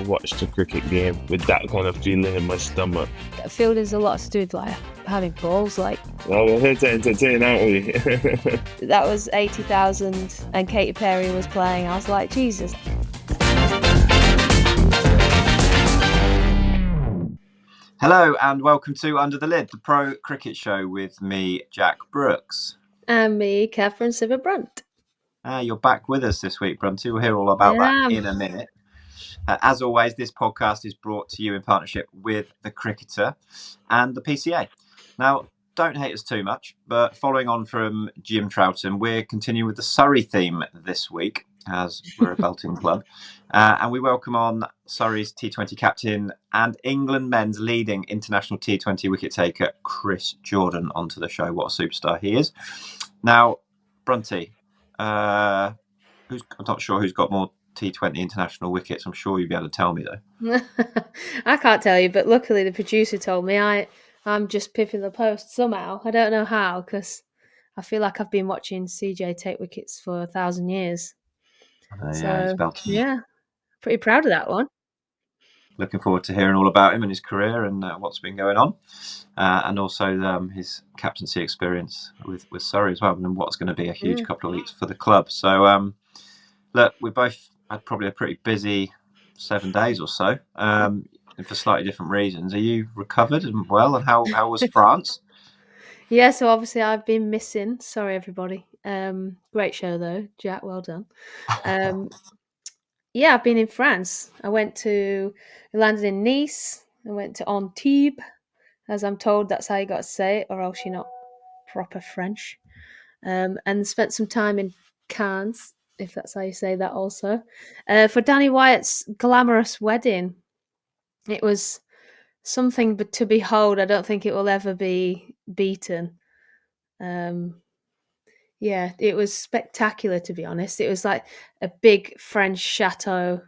watched a cricket game with that kind of feeling in my stomach. I feel there's a lot to do with like having balls. Like, well, we're here to entertain, aren't we? That was 80,000 and Katy Perry was playing. I was like, Jesus. Hello and welcome to Under the Lid, the pro cricket show with me, Jack Brooks. And me, Katherine Sciver-Brunt. You're back with us this week, Brunty. We'll hear all about that in a minute. As always, this podcast is brought to you in partnership with The Cricketer and the PCA. Now, don't hate us too much, but following on from Jim Troughton, we're continuing with the Surrey theme this week, as we're a belting club. And we welcome on Surrey's T20 captain and England men's leading international T20 wicket taker, Chris Jordan, onto the show. What a superstar he is. Now, Brunty, I'm not sure who's got more T20 international wickets. I'm sure you'll be able to tell me, though. I can't tell you, but luckily the producer told me. I'm just pipping the post somehow. I don't know how, because I feel like I've been watching CJ take wickets for 1,000 years. Yeah, pretty proud of that one. Looking forward to hearing all about him and his career and what's been going on, and also his captaincy experience with Surrey as well, and what's going to be a huge couple of weeks for the club. So, look, we both had probably a pretty busy 7 days or so, for slightly different reasons. Are you recovered and well? And how was France? Yeah, so obviously I've been missing. Sorry, everybody. Great show though, Jack. Well done. Yeah, I've been in France. I landed in Nice. I went to Antibes, as I'm told that's how you got to say it, or else you're not proper French. And spent some time in Cannes, if that's how you say that also, for Danny Wyatt's glamorous wedding. It was something to behold. I don't think it will ever be beaten. Yeah, it was spectacular, to be honest. It was like a big French chateau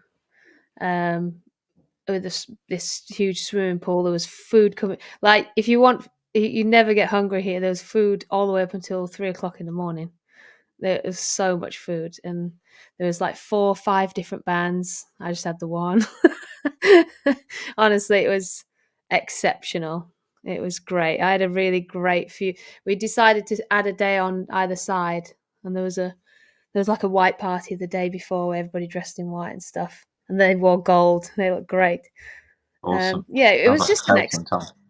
with this huge swimming pool. There was food coming. Like, if you want, you never get hungry here. There was food all the way up until 3 o'clock in the morning. There was so much food, and there was like 4 or 5 different bands. I just had the one. Honestly, it was exceptional. It was great. I had a really great few. We decided to add a day on either side, and there was like a white party the day before where everybody dressed in white and stuff, and they wore gold. They looked great. Awesome. Yeah, it was just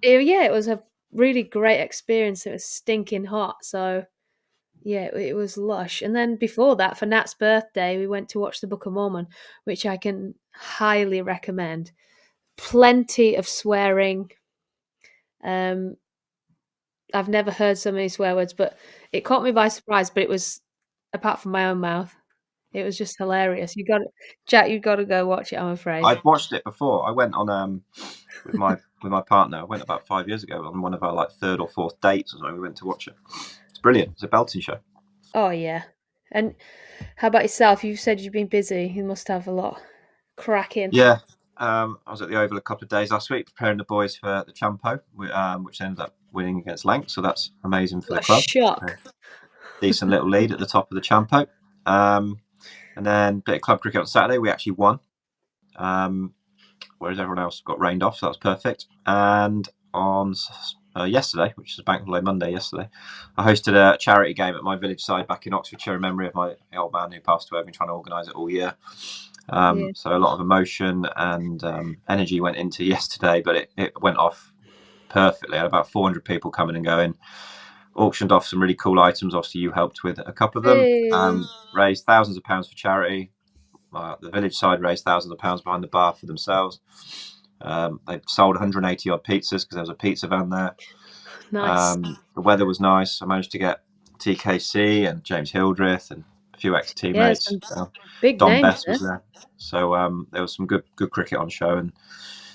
it was a really great experience. It was stinking hot, so yeah, it was lush. And then before that, for Nat's birthday, we went to watch the Book of Mormon, which I can highly recommend. Plenty of swearing. I've never heard so many swear words, but it caught me by surprise. But it was, apart from my own mouth, it was just hilarious. Jack, you got to go watch it. I'm afraid. I'd watched it before. I went on with my partner. I went about 5 years ago on one of our like 3rd or 4th dates or something. We went to watch it. It's brilliant. It's a belting show. Oh yeah. And how about yourself? You said you've been busy. You must have a lot cracking. Yeah. I was at the Oval a couple of days last week preparing the boys for the Champo, which ended up winning against Lancs. So that's amazing for the club. Shock. Decent little lead at the top of the Champo. And then a bit of club cricket on Saturday. We actually won. Whereas everyone else got rained off. So that was perfect. And on yesterday, which is Bank Holiday Monday yesterday, I hosted a charity game at my village side back in Oxfordshire in memory of my old man who passed away. I've been trying to organise it all year. So a lot of emotion and energy went into yesterday, but it went off perfectly. I had about 400 people coming and going. Auctioned off some really cool items. Obviously, you helped with a couple of them. Raised thousands of pounds for charity. The village side raised thousands of pounds behind the bar for themselves. They sold 180 odd pizzas because there was a pizza van there. Nice. The weather was nice. I managed to get TKC and James Hildreth and a few ex-teammates. Big Don names Best was there. So there was some good cricket on show, and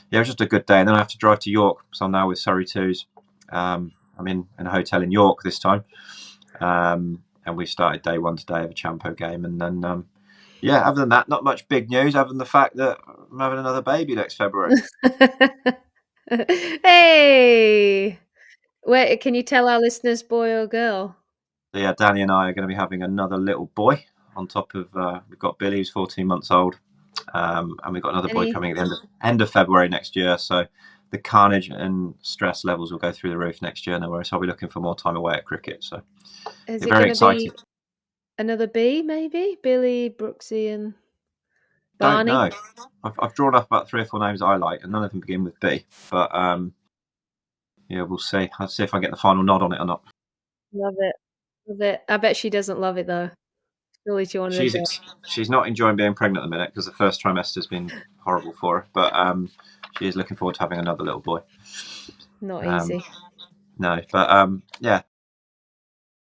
yeah, it was just a good day. And then I have to drive to York, so I'm now with Surrey Twos. I'm in a hotel in York this time, and we started day 1 today of a Champo game, and then other than that, not much big news other than the fact that I'm having another baby next February. Hey, wait, can you tell our listeners, boy or girl? So yeah, Danny and I are going to be having another little boy on top of we've got Billy, who's 14 months old, And we've got another boy coming at the end of February next year. So the carnage and stress levels will go through the roof next year. No worries. I'll be looking for more time away at cricket. So is it very going to excited. be another B, maybe? Billy, Brooksy, and Don't Barney? know. I've drawn up about 3 or 4 names I like, and none of them begin with B. But yeah, we'll see. I'll see if I get the final nod on it or not. Love it. Love it. I bet she doesn't love it, though. Surely she wanted a girl. She's not enjoying being pregnant at the minute because the first trimester has been horrible for her. But she is looking forward to having another little boy. Not easy. No, but yeah.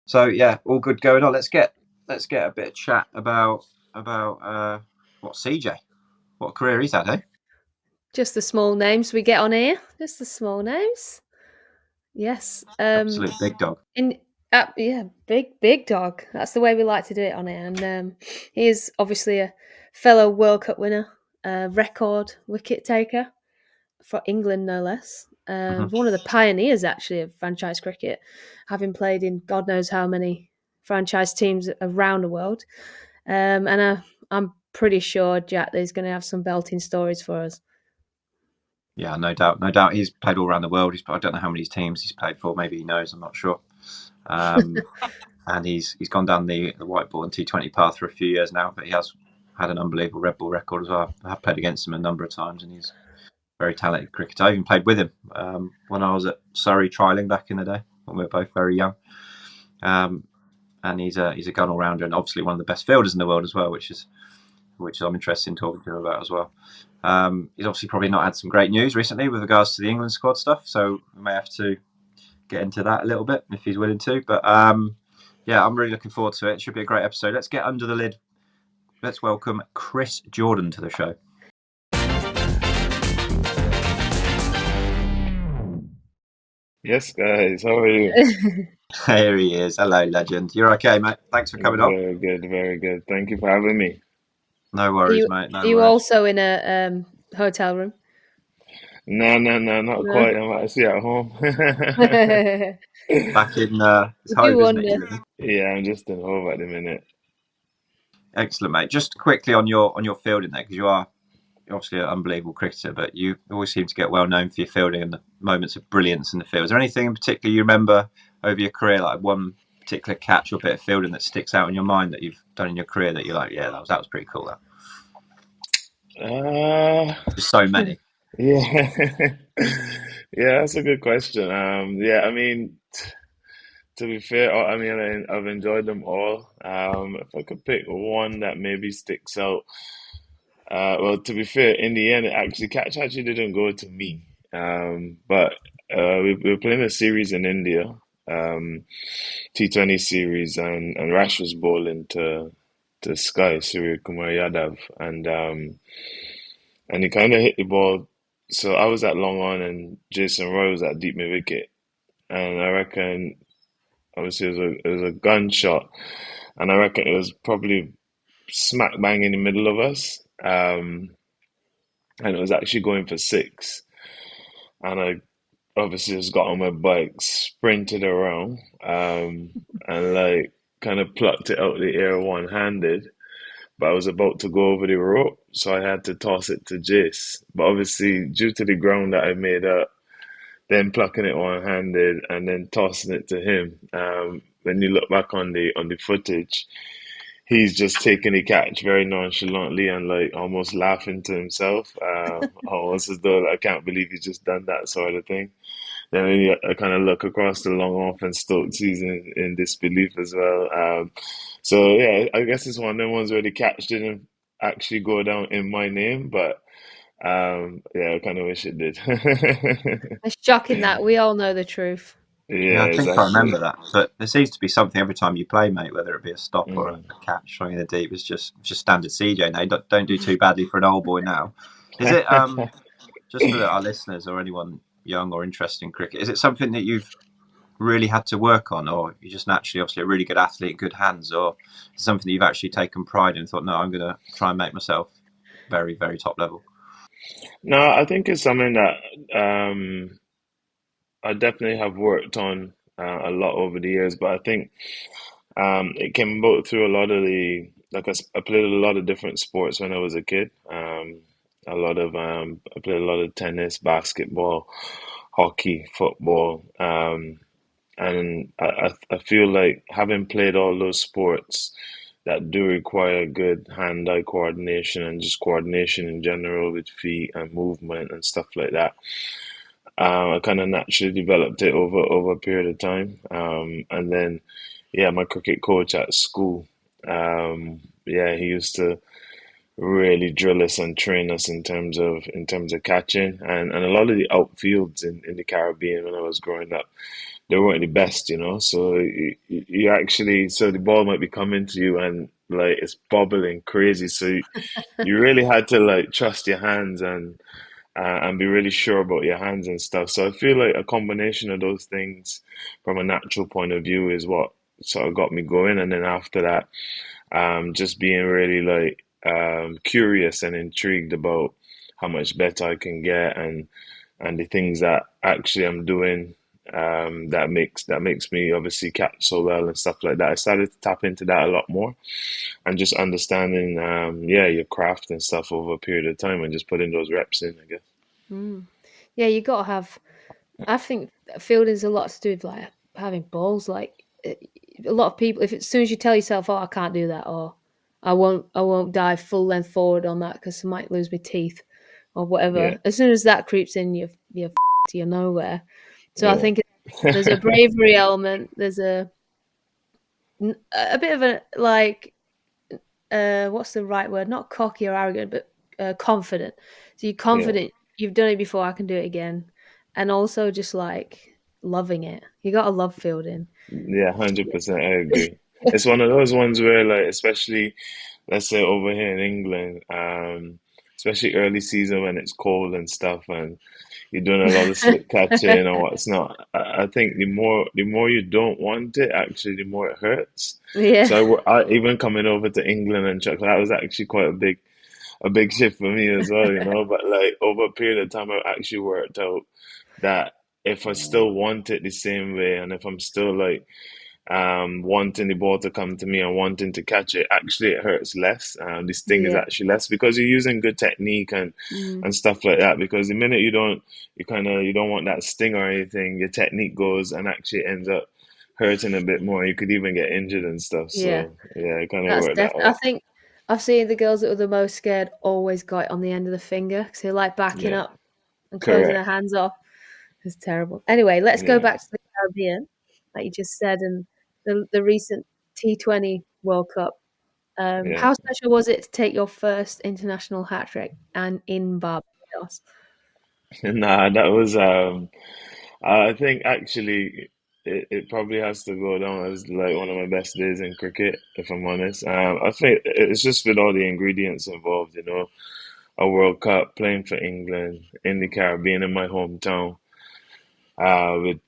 So yeah, all good going on. Let's get a bit of chat about what CJ, what career he's had, eh? Just the small names we get on here. Just the small names. Yes. Absolute big dog. Yeah, big dog. That's the way we like to do it on here. And he is obviously a fellow World Cup winner, record wicket taker for England, no less. One of the pioneers, actually, of franchise cricket, having played in God knows how many franchise teams around the world. And I'm pretty sure, Jack, that he's going to have some belting stories for us. Yeah, no doubt, no doubt. He's played all around the world. I don't know how many teams he's played for. Maybe he knows. I'm not sure. And he's gone down the white ball and T20 path for a few years now. But he has had an unbelievable red ball record as well. I have played against him a number of times, and he's a very talented cricketer. I even played with him when I was at Surrey trialling back in the day when we were both very young. And he's a gun all rounder and obviously one of the best fielders in the world as well, which I'm interested in talking to him about as well. He's obviously probably not had some great news recently with regards to the England squad stuff, so we may have to get into that a little bit if he's willing to. But yeah, I'm really looking forward to it. It should be a great episode. Let's get under the lid. Let's welcome Chris Jordan to the show. Yes, guys. How are you? Here he is. Hello, legend. You're okay, mate? Thanks for coming on. Very good, very good. Thank you for having me. No worries, mate. No Are you worries. also in a hotel room? No, not quite. I'm actually at home. Back in it's home, isn't it? Yeah, I'm just in home at the minute. Excellent, mate. Just quickly on your fielding there, because you are obviously an unbelievable cricketer, but you always seem to get well known for your fielding and the moments of brilliance in the field. Is there anything in particular you remember over your career, like one particular catch or bit of fielding that sticks out in your mind that you've done in your career that you're like, yeah, that was pretty cool? There's so many. Yeah, yeah, that's a good question. Yeah, I mean, to be fair, I mean, I've enjoyed them all. If I could pick one that maybe sticks out. Well, to be fair, in the end, catch actually didn't go to me. But we were playing a series in India, T20 series, and Rash was bowling to Sky Surya Kumar Yadav, and he kind of hit the ball. So I was at long on, and Jason Roy was at deep mid wicket, and I reckon obviously it was a gunshot, and I reckon it was probably smack bang in the middle of us. And it was actually going for six. And I obviously just got on my bike, sprinted around, and like kind of plucked it out of the air one-handed. But I was about to go over the rope, so I had to toss it to Jace. But obviously, due to the ground that I made up, then plucking it one-handed and then tossing it to him. When you look back on the footage, he's just taking the catch very nonchalantly and like almost laughing to himself, almost as though I can't believe he's just done that sort of thing. Then I kind of look across the long off and Stokes, he's in disbelief as well. So yeah, I guess it's one of them ones where the catch didn't actually go down in my name, but yeah, I kind of wish it did. It's shocking that we all know the truth. Yeah, Yeah, I think I exactly. remember that. But there seems to be something every time you play, mate, whether it be a stop or a Mm. catch swing in the deep. It's just standard CJ now. Don't do too badly for an old boy now. Is it just for our listeners or anyone young or interested in cricket? Is it something that you've really had to work on, or you're just naturally obviously a really good athlete, good hands, or is it something that you've actually taken pride in and thought, no, I'm going to try and make myself very, very top level? No, I think it's something that I definitely have worked on a lot over the years, but I think it came about through a lot of I played a lot of different sports when I was a kid. I played a lot of tennis, basketball, hockey, football. And I feel like having played all those sports that do require good hand-eye coordination and just coordination in general with feet and movement and stuff like that. I kind of naturally developed it over a period of time. And then, yeah, my cricket coach at school, yeah, he used to really drill us and train us in terms of catching and a lot of the outfields in the Caribbean when I was growing up, they weren't the best, you know. So you actually, so the ball might be coming to you and like it's bobbling crazy. So you really had to like trust your hands and be really sure about your hands and stuff. So I feel like a combination of those things from a natural point of view is what sort of got me going. And then after that, just being really like curious and intrigued about how much better I can get and the things that actually I'm doing that makes me obviously catch so well and stuff like that. I started to tap into that a lot more and just understanding yeah, your craft and stuff over a period of time and just putting those reps in, I guess. Mm. Yeah, you got to have. I think fielding is a lot to do with like having balls. Like a lot of people, if as soon as you tell yourself, "Oh, I can't do that," or I won't dive full length forward on that because I might lose my teeth or Yeah, whatever." As soon as that creeps in, you're nowhere. So I yeah, think there's a bravery element. There's a bit of a like what's the right word? Not cocky or arrogant, but confident. So you're yeah, confident. You've done it before. I can do it again, and also just like loving it. You got to love fielding. yeah, 100%. I agree. It's one of those ones where, like, especially let's say over here in England, especially early season when it's cold and stuff, and you're doing a lot of slip catching or what's not. I think the more you don't want it, actually, the more it hurts. Yeah, So even coming over to England and Chuck, that was actually quite a big shift for me as well, you know. But like over a period of time, I actually worked out that if I still want it the same way, and if I'm still like wanting the ball to come to me and wanting to catch it, actually it hurts less. The sting is yeah, actually less because you're using good technique mm, and stuff like that. Because the minute you don't want that sting or anything, your technique goes and actually ends up hurting a bit more. You could even get injured and stuff. yeah. So yeah, it kind of That's worked that definitely. I way. think I've seen the girls that were the most scared always got it on the end of the finger because they like backing Yeah, up and closing their correct. hands off. It's terrible. Anyway, let's go Yeah, back to the Caribbean, like you just said, and the recent T20 World Cup. yeah. How special was it to take your first international hat trick and in Barbados? Nah, that was I think actually it probably has to go down as like one of my best days in cricket, if I'm honest. I think it's just with all the ingredients involved, you know, a World Cup, playing for England in the Caribbean in my hometown, with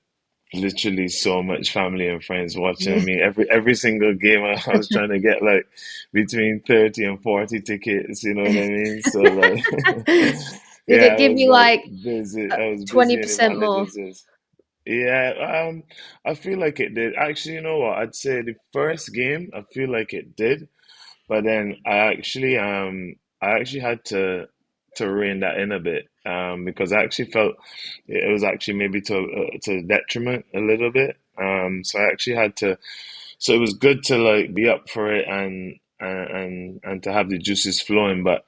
literally so much family and friends watching. I Yeah. mean, every single game I was trying to get like between 30 and 40 tickets, you know what I mean? So like Did yeah, it give you like I was busy in the 20% more? managers. Yeah, I feel like it did. Actually, you know what? I'd say the first game, I feel like it did, but then I actually had to rein that in a bit, because I actually felt it was actually maybe to detriment a little bit. So I actually had to. So it was good to like be up for it and to have the juices flowing, but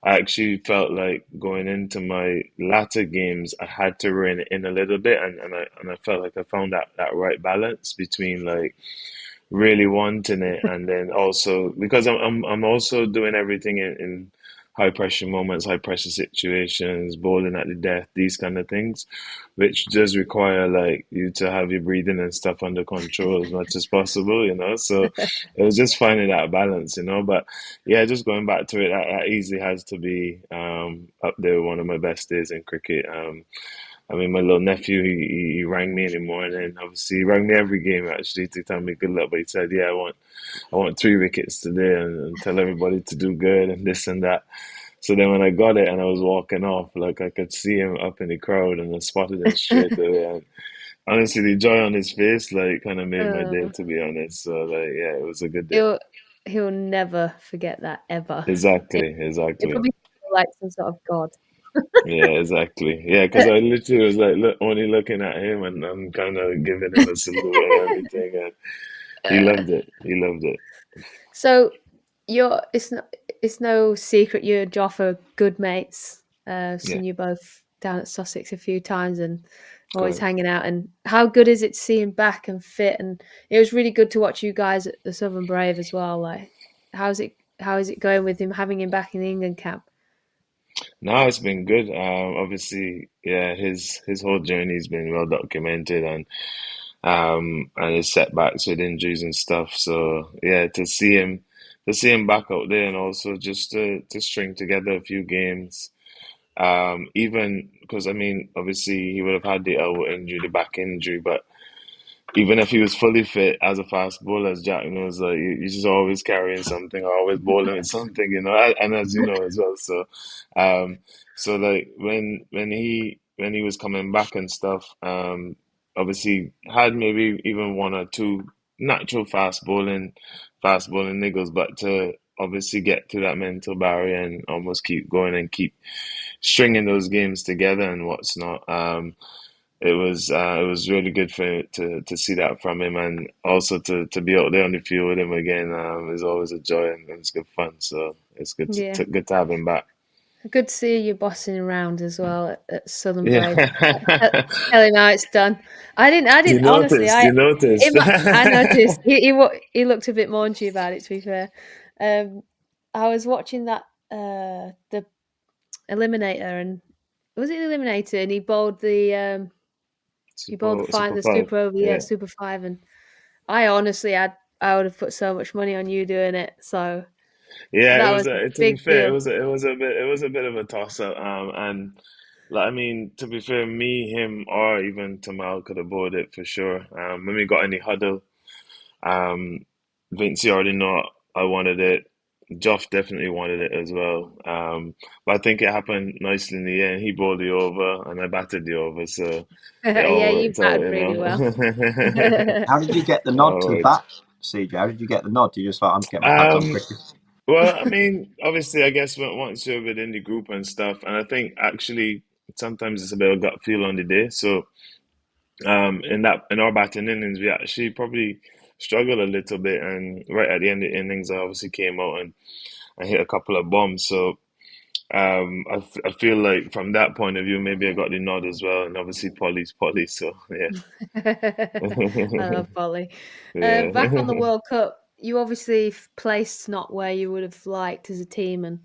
I actually felt like going into my latter games, I had to rein it in a little bit, and I felt like I found that right balance between like really wanting it and then also because I'm also doing everything in high pressure moments, high pressure situations, bowling at the death, these kind of things, which does require like you to have your breathing and stuff under control as much as possible, you know. So it was just finding that balance, you know. But yeah, just going back to it, that easily has to be up there with one of my best days in cricket. I mean, my little nephew, he rang me in the morning. Obviously, he rang me every game actually to tell me good luck. But he said, "Yeah, I want 3 wickets today, and tell everybody to do good and this and that." So then when I got it and I was walking off, like I could see him up in the crowd, and I spotted him straight away. And honestly, the joy on his face, like, kind of made my day, Uh, to be honest. So like, yeah, it was a good day. it, he'll never forget that ever. Exactly, It exactly. probably feel like some sort of god. Yeah, exactly. Yeah, because I literally was like only looking at him and I'm kind of giving him a salute and everything, and he loved it. He loved it. So you're it's no secret you and Joff are good mates. I've Yeah, seen you both down at Sussex a few times and always correct. hanging out. And how good is it to see him back and fit? And it was really good to watch you guys at the Southern Brave as well. Like, how is it going with him having him back in the England camp? No, it's been good. Obviously, yeah, his whole journey's been well documented, and his setbacks with injuries and stuff. So yeah, to see him back out there, and also just to string together a few games. Even because I mean, obviously he would have had the elbow injury, the back injury, but even if he was fully fit as a fast bowler, as Jack knows, like he's just always carrying something, or always bowling with something, and as you know as well. So, um, so like when he was coming back and stuff, obviously had maybe even one or two natural fast bowling niggles, but to obviously get to that mental barrier and almost keep going and keep stringing those games together and what's not. It was really good for to see that from him, and also to be out there on the field with him again is always a joy, and it's good fun. So it's good Yeah. good to have him back. Good to see you bossing around as well at Southern Brave. Yeah, Tell him how it's done. I you didn't honestly. noticed, you noticed. I noticed he looked a bit maunchy about it. To be fair, um, I was watching that the Eliminator, and was it the Eliminator? And he bowled Super the five. Super over, yeah, Yeah. Super Five, and I honestly I would have put so much money on you doing it. So Yeah, it that was was a to be big fair, deal. it was a bit of a toss up. And like I mean, to be fair, me, him, or even Tamal could have bowled it for sure. When we got in the huddle, um, Vinci already know I wanted it. Joff definitely wanted it as well. But I think it happened nicely in the end. He bowled the over and I batted the over, so it Yeah, all you worked out, batted you really know. well. How did you get the It nod all to worked. bat, CJ? How did you get the nod? You just like, I'm getting my hands on Um, cricket. well, I mean, obviously, I guess once you're within the group and stuff, and I think actually sometimes it's a bit of gut feel on the day. So, in our batting innings, we actually probably struggled a little bit, and right at the end of the innings, I obviously came out and I hit a couple of bombs. So, I feel like from that point of view, maybe I got the nod as well, and obviously Polly's Polly. So, yeah, I love Polly. Back on the yeah. World Cup, you obviously placed not where you would have liked as a team, and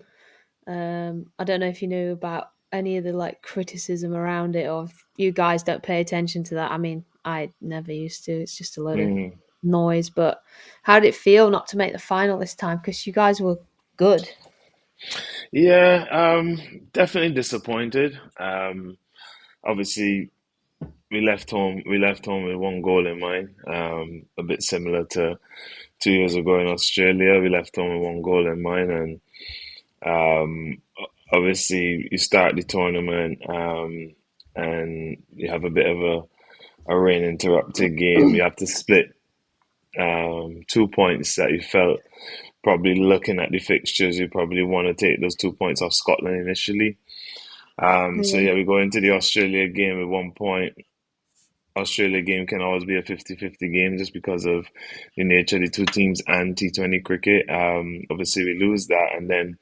I don't know if you knew about any of the like criticism around it, or if you guys don't pay attention to that. I mean, I never used to. It's just a load of Mhm. noise. But how did it feel not to make the final this time? Because you guys were good. Yeah, definitely disappointed. Obviously, we left home with one goal in mind. A bit similar to 2 years ago in Australia. We left home with one goal in mind, and obviously you start the tournament, and you have a bit of a rain interrupted game. You have to split 2 points that you felt probably looking at the fixtures, you probably want to take those 2 points off Scotland initially. So Yeah. yeah, we go into the Australia game with 1 point. Australia game can always be a 50-50 game just because of the nature of the two teams and T20 cricket. Obviously, we lose that, and then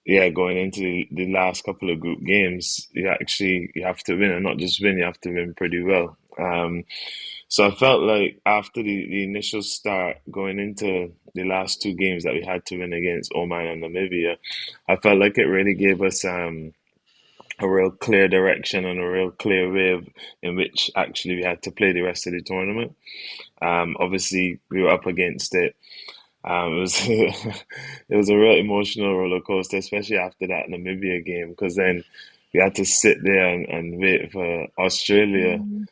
yeah, going into the last couple of group games, you have to win, and not just win, you have to win pretty well. So I felt like after the initial start going into the last two games that we had to win against Oman and Namibia, I felt like it really gave us a real clear direction and a real clear way in which actually we had to play the rest of the tournament. Obviously, we were up against it. It was it was a real emotional roller coaster, especially after that Namibia game, because then we had to sit there and wait for Australia Mm.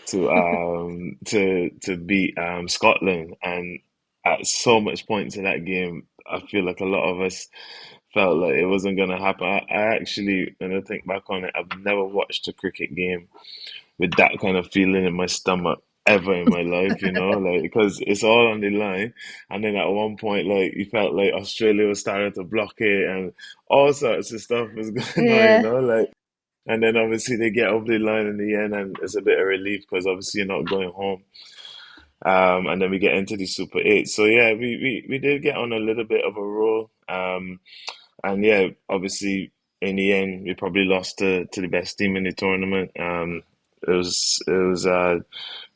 to beat Scotland, and at so much points in that game, I feel like a lot of us felt like it wasn't going to happen. I actually, when I think back on it, I've never watched a cricket game with that kind of feeling in my stomach. ever in my life, like because it's all on the line. And then at one point, like you felt like Australia was starting to block it and all sorts of stuff was going on, Yeah, like. And then obviously they get over the line in the end, and it's a bit of relief because obviously you're not going home. And then we get into the Super Eight. So yeah, we did get on a little bit of a roll. And yeah, obviously in the end we probably lost to the best team in the tournament. It was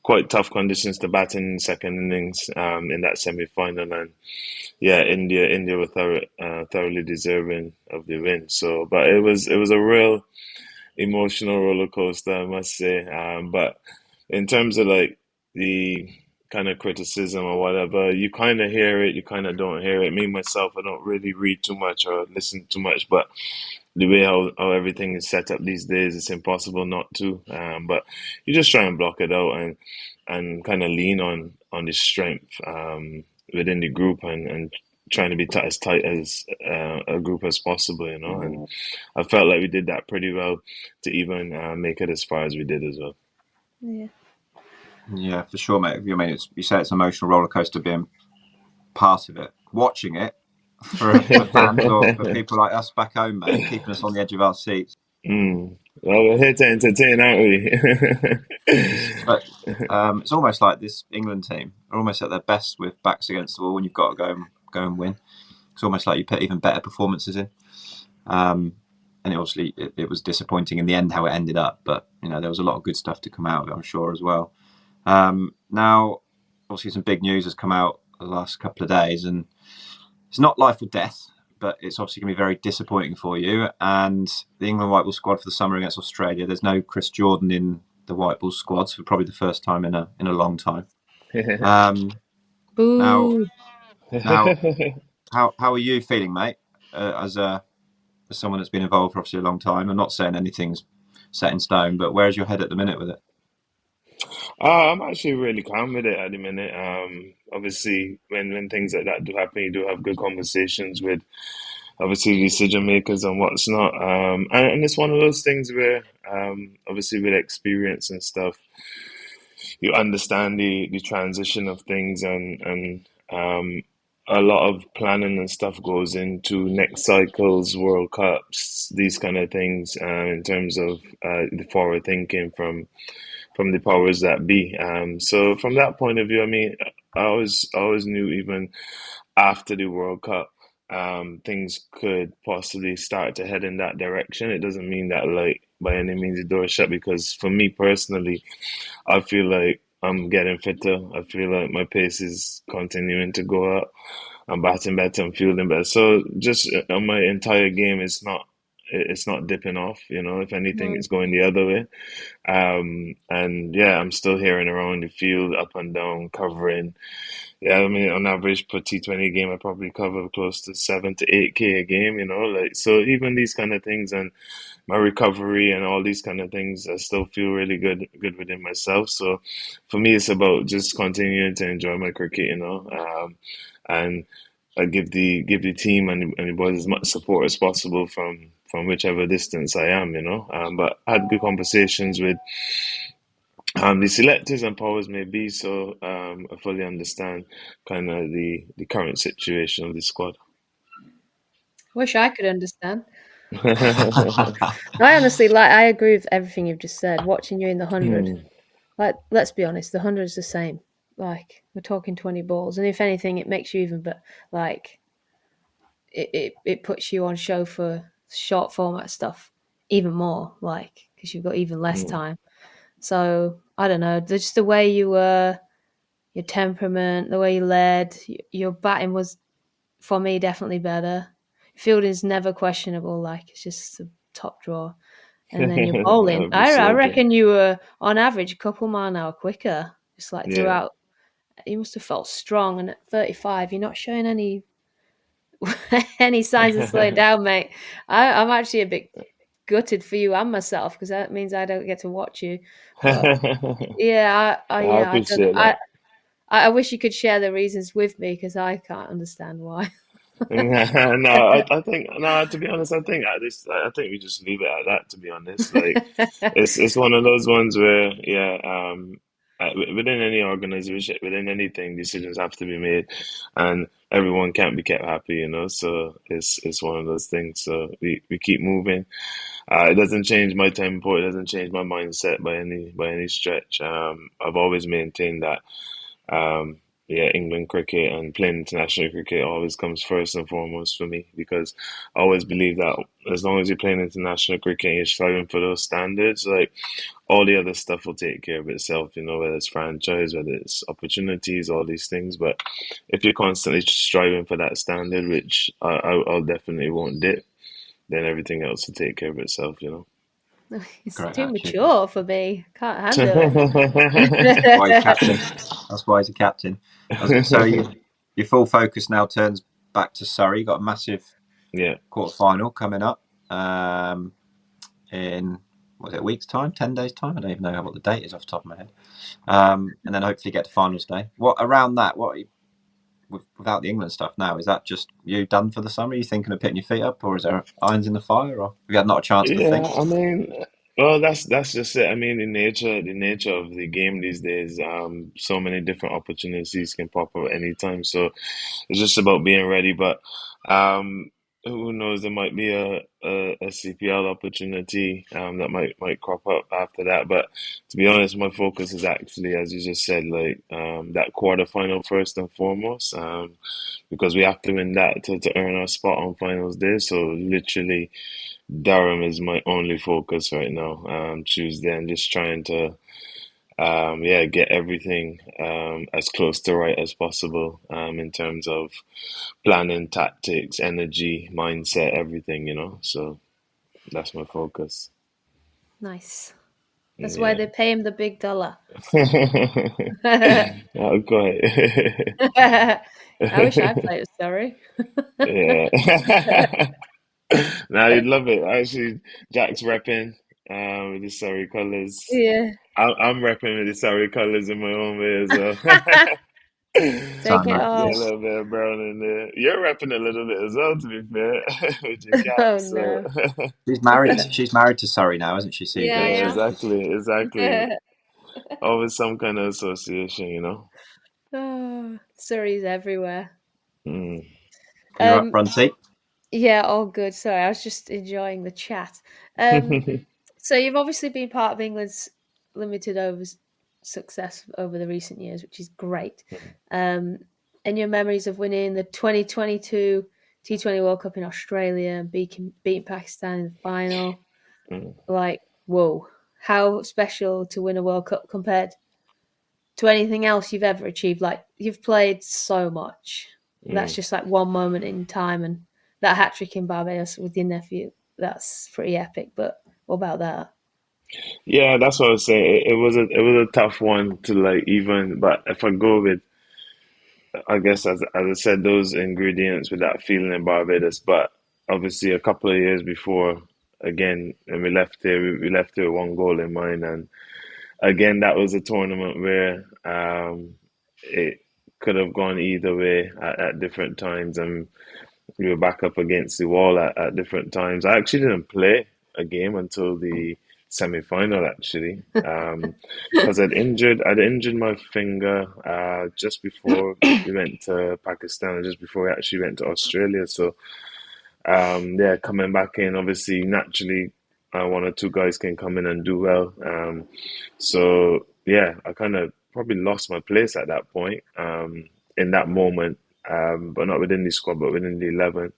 quite tough conditions to bat in second innings in that semi-final, and yeah, India were thoroughly deserving of the win. So, but it was a real emotional roller coaster, I must say. But in terms of like the kind of criticism or whatever, you kind of hear it, you kind of don't hear it. Me myself, I don't really read too much or listen too much, but the way how everything is set up these days, it's impossible not to. But you just try and block it out and kind of lean on the strength within the group and trying to be as tight as a group as possible, And I felt like we did that pretty well to even make it as far as we did as well. yeah, Yeah, for sure, mate. You mean you say it's an emotional roller coaster being part of it, watching it for fans or for people like us back home, mate, keeping us on the edge of our seats. Well, we're here to entertain, aren't we? It's almost like this England team are almost at their best with backs against the wall when you've got to go and win. It's almost like you put even better performances in. And obviously it was disappointing in the end how it ended up, but there was a lot of good stuff to come out of it, I'm sure, as well. Now, obviously, some big news has come out the last couple of days, and it's not life or death, but it's obviously going to be very disappointing for you. And the England white ball squad for the summer against Australia, there's no Chris Jordan in the white ball squad for probably the first time in a long time. Now, boo. how are you feeling, mate? As someone that's been involved for obviously a long time, I'm not saying anything's set in stone, but where's your head at the minute with it? I'm actually really calm with it at the minute. Obviously, when things like that do happen, you do have good conversations with obviously decision makers and what's not. And it's one of those things where obviously with experience and stuff, you understand the transition of things and a lot of planning and stuff goes into next cycles, World Cups, these kind of things in terms of the forward thinking from the powers that be. So from that point of view, I mean, I always knew even after the World Cup, things could possibly start to head in that direction. It doesn't mean that like by any means the door is shut because for me personally, I feel like I'm getting fitter. I feel like my pace is continuing to go up. I'm batting better. I'm fielding better. So just on my entire game, it's not dipping off. If anything, Mm. it's going the other way. And yeah, I'm still hearing around the field, up and down, covering. Yeah, I mean, on average per T20 game, I probably cover close to 7 to 8K a game. Like so. Even these kind of things and my recovery and all these kind of things, I still feel really good within myself. So for me, it's about just continuing to enjoy my cricket. And I give the team and the boys as much support as possible from whichever distance I am. But I had good conversations with the selectors and powers may be, so I fully understand kind of the current situation of the squad. Wish I could understand. I honestly I agree with everything you've just said. Watching you in the 100, Hmm. like let's be honest, the 100 is the same. Like we're talking 20 balls, and if anything, it makes you even but like it puts you on show for short format stuff even more, like because you've got even less Hmm. time. So I don't know, just the way you were, your temperament, the way you led, your batting was for me definitely better. Fielding's never questionable, like it's just a top draw. And then your bowling, I I appreciate it. reckon you were on average a couple mile an hour quicker, just like Yeah. throughout. You must have felt strong, and at 35, you're not showing any any signs of slowing down, mate. I'm actually a bit gutted for you and myself because that means I don't get to watch you. But yeah, I I don't know. appreciate that. I wish you could share the reasons with me because I can't understand why. No, I think no. To be honest, I think we just leave it at that. To be honest, like it's one of those ones where yeah. within any organization, within anything, decisions have to be made, and everyone can't be kept happy, you know. So it's one of those things. So we keep moving. It doesn't change my tempo. It doesn't change my mindset by any stretch. I've always maintained that. Um, yeah, England cricket and playing international cricket always comes first and foremost for me because I always believe that as long as you're playing international cricket and you're striving for those standards, like all the other stuff will take care of itself, you know, whether it's franchise, whether it's opportunities, all these things. But if you're constantly striving for that standard, which I'll definitely won't dip, then everything else will take care of itself, you It's Great too attitude. mature for me. Can't handle know. That's why he's it. captain. That's why he's a captain. So your full focus now turns back to Surrey. You've got a massive Yeah. quarter final coming up in was it a week's time, 10 days time? I don't even know what the date is off the top of my head. And then hopefully get to finals day. What around that? Without the England stuff now, is that just you done for the summer? Are you thinking of putting your feet up, or is there irons in the fire, or have you had not a chance to Yeah, think? I mean, well, that's just it. I mean, the nature of the game these days, so many different opportunities can pop up at any time. So it's just about being ready. But um, who knows? There might be a CPL opportunity that might crop up after that. But to be honest, my focus is actually, as you just said, like that quarterfinal first and foremost, because we have to win that to earn our spot on finals day. So literally. Durham is my only focus right now. Tuesday, I'm just trying to, yeah, get everything as close to right as possible in terms of planning, tactics, energy, mindset, everything, you know. So that's my focus. Nice. That's why Yeah. they pay him the big dollar. Oh, God. I wish I played with Surrey. Yeah. Now you'd love it. Actually, Jack's repping with the Surrey colours. Yeah. I'm repping with the Surrey colours in my own way as well. Take Time it that. Get a off. little bit of brown in there. You're repping a little bit as well, to be fair, with your cap. Oh So, no. She's married. She's married to Surrey now, isn't she? So you Yeah, I guys yeah, are. am. exactly, exactly. Always some kind of association, you know. Oh, Surrey's everywhere. Mm. You're up, Um, Brunty. yeah, all good. Sorry, I was just enjoying the chat. Um, so you've obviously been part of England's limited overs success over the recent years, which is great. Um, and your memories of winning the 2022 T20 World Cup in Australia and beating Pakistan in the final, Mm. like, whoa, how special to win a World Cup compared to anything else you've ever achieved. Like you've played so much. That's Mm. just like one moment in time, and that hat trick in Barbados with your nephew. That's pretty epic. But what about that? Yeah, that's what I was saying. It was a tough one to like even, but if I go with I guess as I said, those ingredients with that feeling in Barbados. But obviously, a couple of years before, again, when we left here, we left here with one goal in mind, and again, that was a tournament where it could have gone either way at different times, and we were back up against the wall at different times. I actually didn't play a game until the semi-final, actually, because I'd injured my finger just before we went to Pakistan, just before we actually went to Australia. So yeah, coming back in, obviously, naturally, one or two guys can come in and do well. So yeah, I kind of probably lost my place at that point, in that moment, but not within the squad, but within the 11.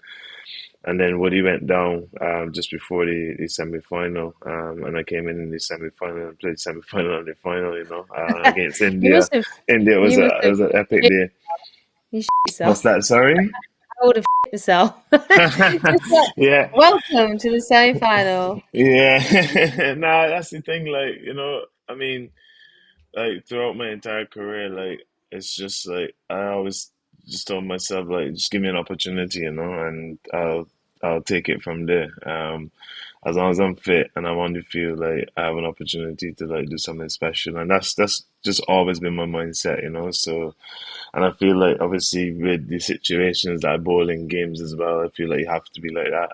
And then Woody went down just before the semi-final, and I came in the semi-final and played semi-final and the final, you know, against you India. must have. India was You must it have. was an epic Shit, day. you shit What's yourself. that? Sorry. I would have shit myself. Just like, Yeah, welcome to the semi final. yeah. Nah, that's the thing. Like, you know, I mean, like throughout my entire career, like it's just like I always just told myself, like, just give me an opportunity, you know, and I'll take it from there. As long as I'm fit and I'm on the field, like I have an opportunity to like do something special, and that's just always been my mindset, you know. So, and I feel like obviously with the situations that I bowl in games as well, I feel like you have to be like that.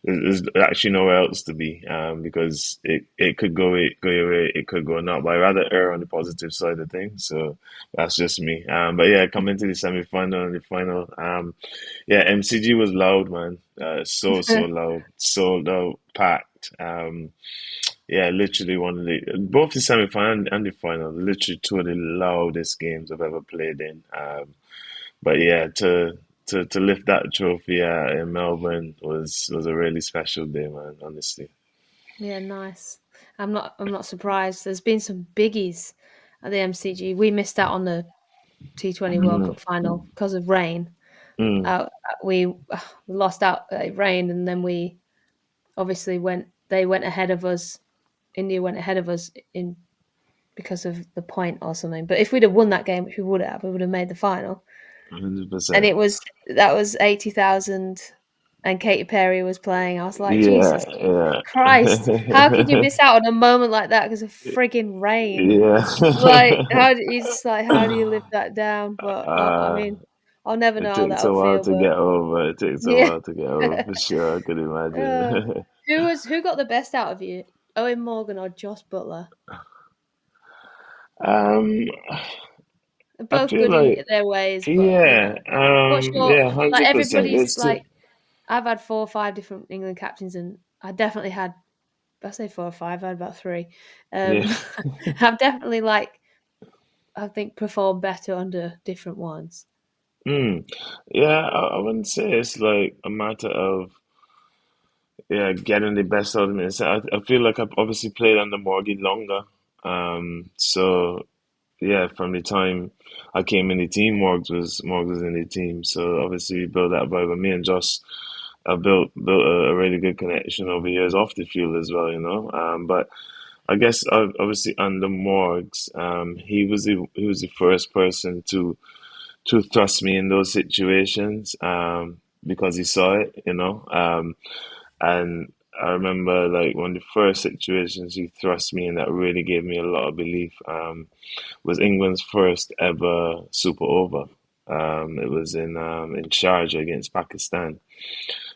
there's actually nowhere else to be, because it could go your way, it could go not. But I rather err on the positive side of things. So that's just me. But yeah, coming to the semi-final and the final, yeah, MCG was loud, man. So loud, sold out, packed. Yeah, literally one of the both the semi-final and the final, literally two of the loudest games I've ever played in. But yeah, to lift that trophy in Melbourne was a really special day, man. Honestly. Yeah, nice. I'm not surprised. There's been some biggies at the MCG. We missed out on the T20 World Mm, Cup final because of rain. mm, We lost out. It rained, and then we obviously went. They went ahead of us. India went ahead of us in because of the point or something. But if we'd have won that game, which we would have made the final. And 100%. it was that was 80,000, and Katy Perry was playing. I was like, Yeah, Jesus yeah. Christ, how could you miss out on a moment like that because of frigging rain? Yeah. Like, how do you live that down? But I uh, mean, I'll never it know how takes a that'll while feel. to But get over. It takes a yeah, while to get over for sure. I could uh, imagine. who got the best out of you, Owen Morgan or Josh Butler? Um, I Both feel good in like, their ways, but yeah, what's your yeah, like? 100%. Everybody's It's to, like, I've had 4 or 5 different England captains, and I definitely had. I say 4 or 5. I had about 3. yeah. Um, I've definitely I think performed better under different ones. Mm. Yeah, I wouldn't say it's like a matter of, yeah, getting the best out of me. I feel like I've obviously played under Morgie longer. So yeah, from the time I came in the team, Morgs was in the team. So obviously we built that vibe. And me and Josh have built a really good connection over years off the field as well, you know. But I guess obviously under Morgs, he was the first person to thrust me in those situations, because he saw it, you know. And I remember like one of the first situations he thrust me in that really gave me a lot of belief, was England's first ever Super Over. It was in Sharjah against Pakistan.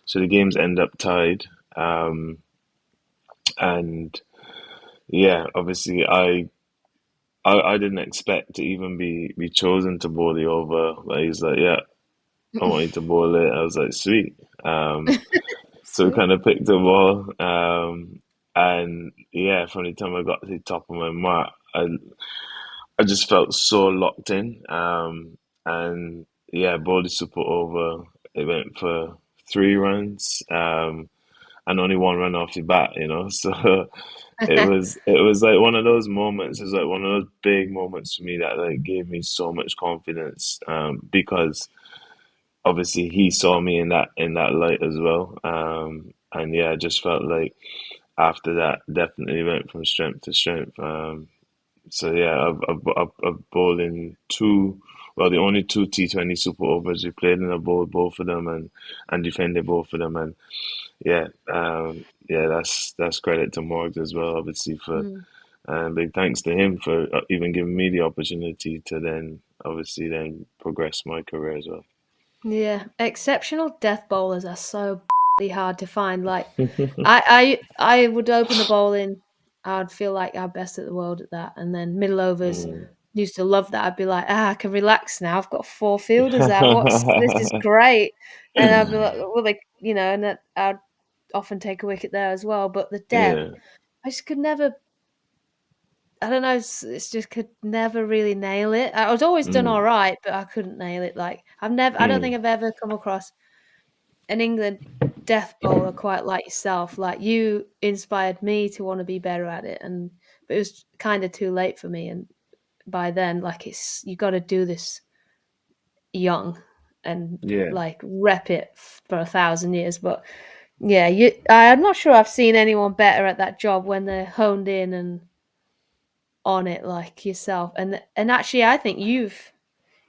So the games end up tied, um, and yeah, obviously I didn't expect to even be chosen to bowl the over, but he's like, yeah, I want you to bowl it. I was like, sweet. So we Sweet. kind of picked the ball, and yeah, from the time I got to the top of my mark, I just felt so locked in. And yeah, bowled the super over. It went for 3 runs, and only 1 run off the bat, you know. So it was like one of those moments. It was like one of those big moments for me that like gave me so much confidence, because obviously he saw me in that light as well. And yeah, I just felt like after that, definitely went from strength to strength. So yeah, I've bowled in two, well, the only two T20 Super Overs we played, and I bowled both of them and defended both of them, and yeah, yeah, that's credit to Morgs as well, obviously for, Mm. big thanks to him for even giving me the opportunity to then obviously then progress my career as well. Yeah, exceptional death bowlers are so hard to find. Like, I would open the bowling. I'd feel like I'm best at the world at that, and then middle overs Mm. used to love that. I'd be like, I can relax now. I've got 4 fielders out. This is great. And I'd be like, well, and that I'd often take a wicket there as well. But the death, Yeah. I just could never. I don't know. It's just could never really nail it. I was always done all Mm. right, but I couldn't nail it. Like I've never. I don't think Mm. I've ever come across an England death bowler quite like yourself. Like you inspired me to want to be better at it, and but it was kind of too late for me. And by then, like it's you got to do this young and Yeah. like rep it for 1,000 years. But yeah, I'm not sure I've seen anyone better at that job when they're honed in and on it like yourself. And actually, I think you've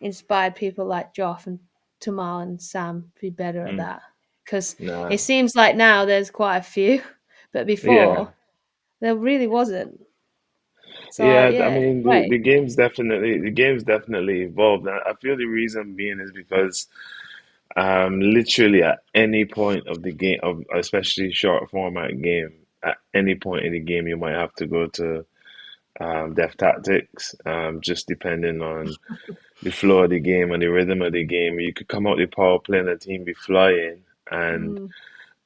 inspired people like Joff and Tamal and Sam to be better at Mm. that. Because Nah. it seems like now there's quite a few, but Yeah. before there really wasn't. So Yeah, I yeah, it's mean the great. the game's definitely evolved. And I feel the reason being is because Literally at any point of the game, of especially short format game, at any point in the game, you might have to go to def tactics, just depending on the flow of the game and the rhythm of the game. You could come out the power play and the team be flying, and Mm,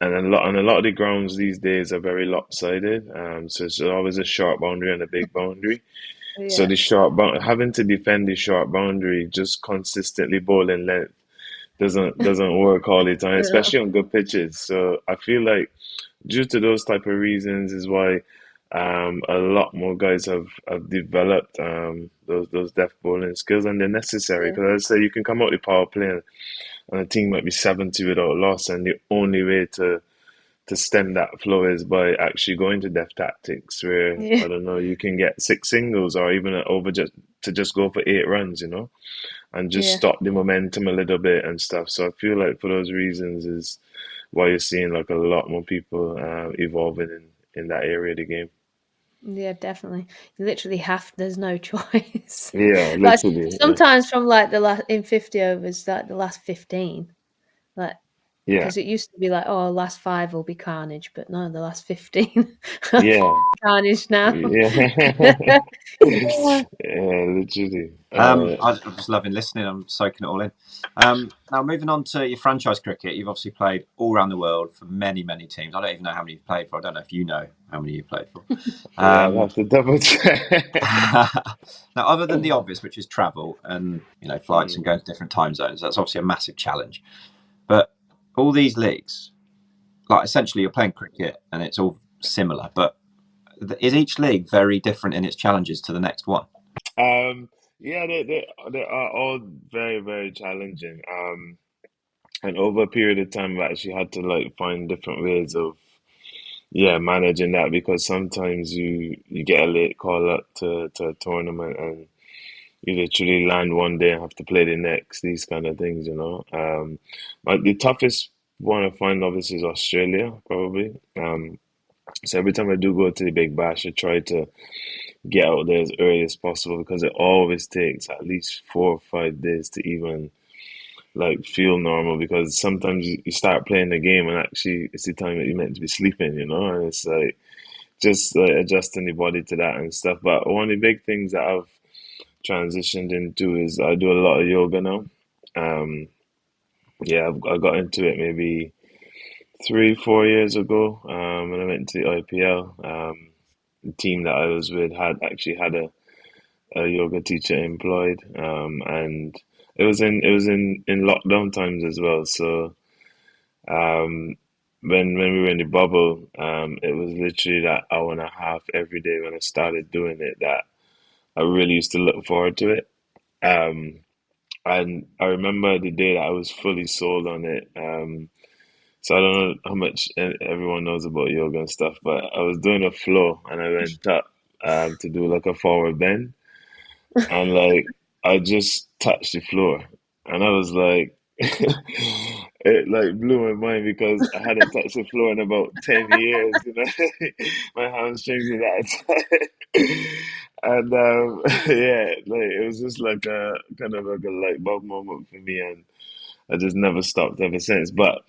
a lot of the grounds these days are very lopsided. So it's always a short boundary and a big boundary. So yeah. the having to defend the short boundary, just consistently bowling length doesn't work all the time, Yeah. especially on good pitches. So I feel like due to those type of reasons is why a lot more guys have developed those def bowling skills, and they're necessary Yeah. because I say you can come out the power play and a team might be 70 without loss, and the only way to stem that flow is by actually going to def tactics, where Yeah. I don't know, you can get six singles or even over just go for 8 runs, and just Yeah. stop the momentum a little bit and stuff. So I feel like for those reasons is why you're seeing like a lot more people evolving in that area of the game. Yeah, definitely. You literally have, there's no choice. Yeah, Like literally. Yeah, sometimes from like the last in 50 overs, like the last 15, like yeah, because it used to be like, oh, last five will be carnage, but no, the last 15 are yeah, carnage now. yeah, Yeah. yeah, literally. I'm just loving listening. I'm soaking it all in. Now, moving on to your franchise cricket, you've obviously played all around the world for many, many teams. I don't even know how many you've played for. I don't know if you know how many you've played for. Yeah, I'd have Um, to double check. now, other than the obvious, which is travel and flights and Mm. going to different time zones, that's obviously a massive challenge. But all these leagues, like essentially, you're playing cricket and it's all similar. But is each league very different in its challenges to the next one? Yeah, they are all very, very challenging. And over a period of time, I've actually had to like find different ways of managing that, because sometimes you get a late call up to a tournament and you literally land one day and have to play the next. These kind of things. But the toughest one I find obviously is Australia, probably. So every time I do go to the Big Bash, I try to get out there as early as possible, because it always takes at least 4 or 5 days to even like feel normal, because sometimes you start playing the game and actually it's the time that you're meant to be sleeping, and it's like just like adjusting the body to that and stuff. But one of the big things that I've transitioned into is I do a lot of yoga now. Um, yeah, I got into it maybe 3, 4 years ago when I went to the IPL. The team that I was with had actually had a yoga teacher employed, and it was in lockdown times as well. So um, when we were in the bubble, it was literally that hour and a half every day when I started doing it that I really used to look forward to it. Um, and I remember the day that I was fully sold on it. So I don't know how much everyone knows about yoga and stuff, but I was doing a flow and I went up to do like a forward bend, and like I just touched the floor, and I was like, it like blew my mind because I hadn't touched the floor in about 10 years. My hamstrings were that tight, and yeah, like it was just like a kind of like a light bulb moment for me, and I just never stopped ever since. But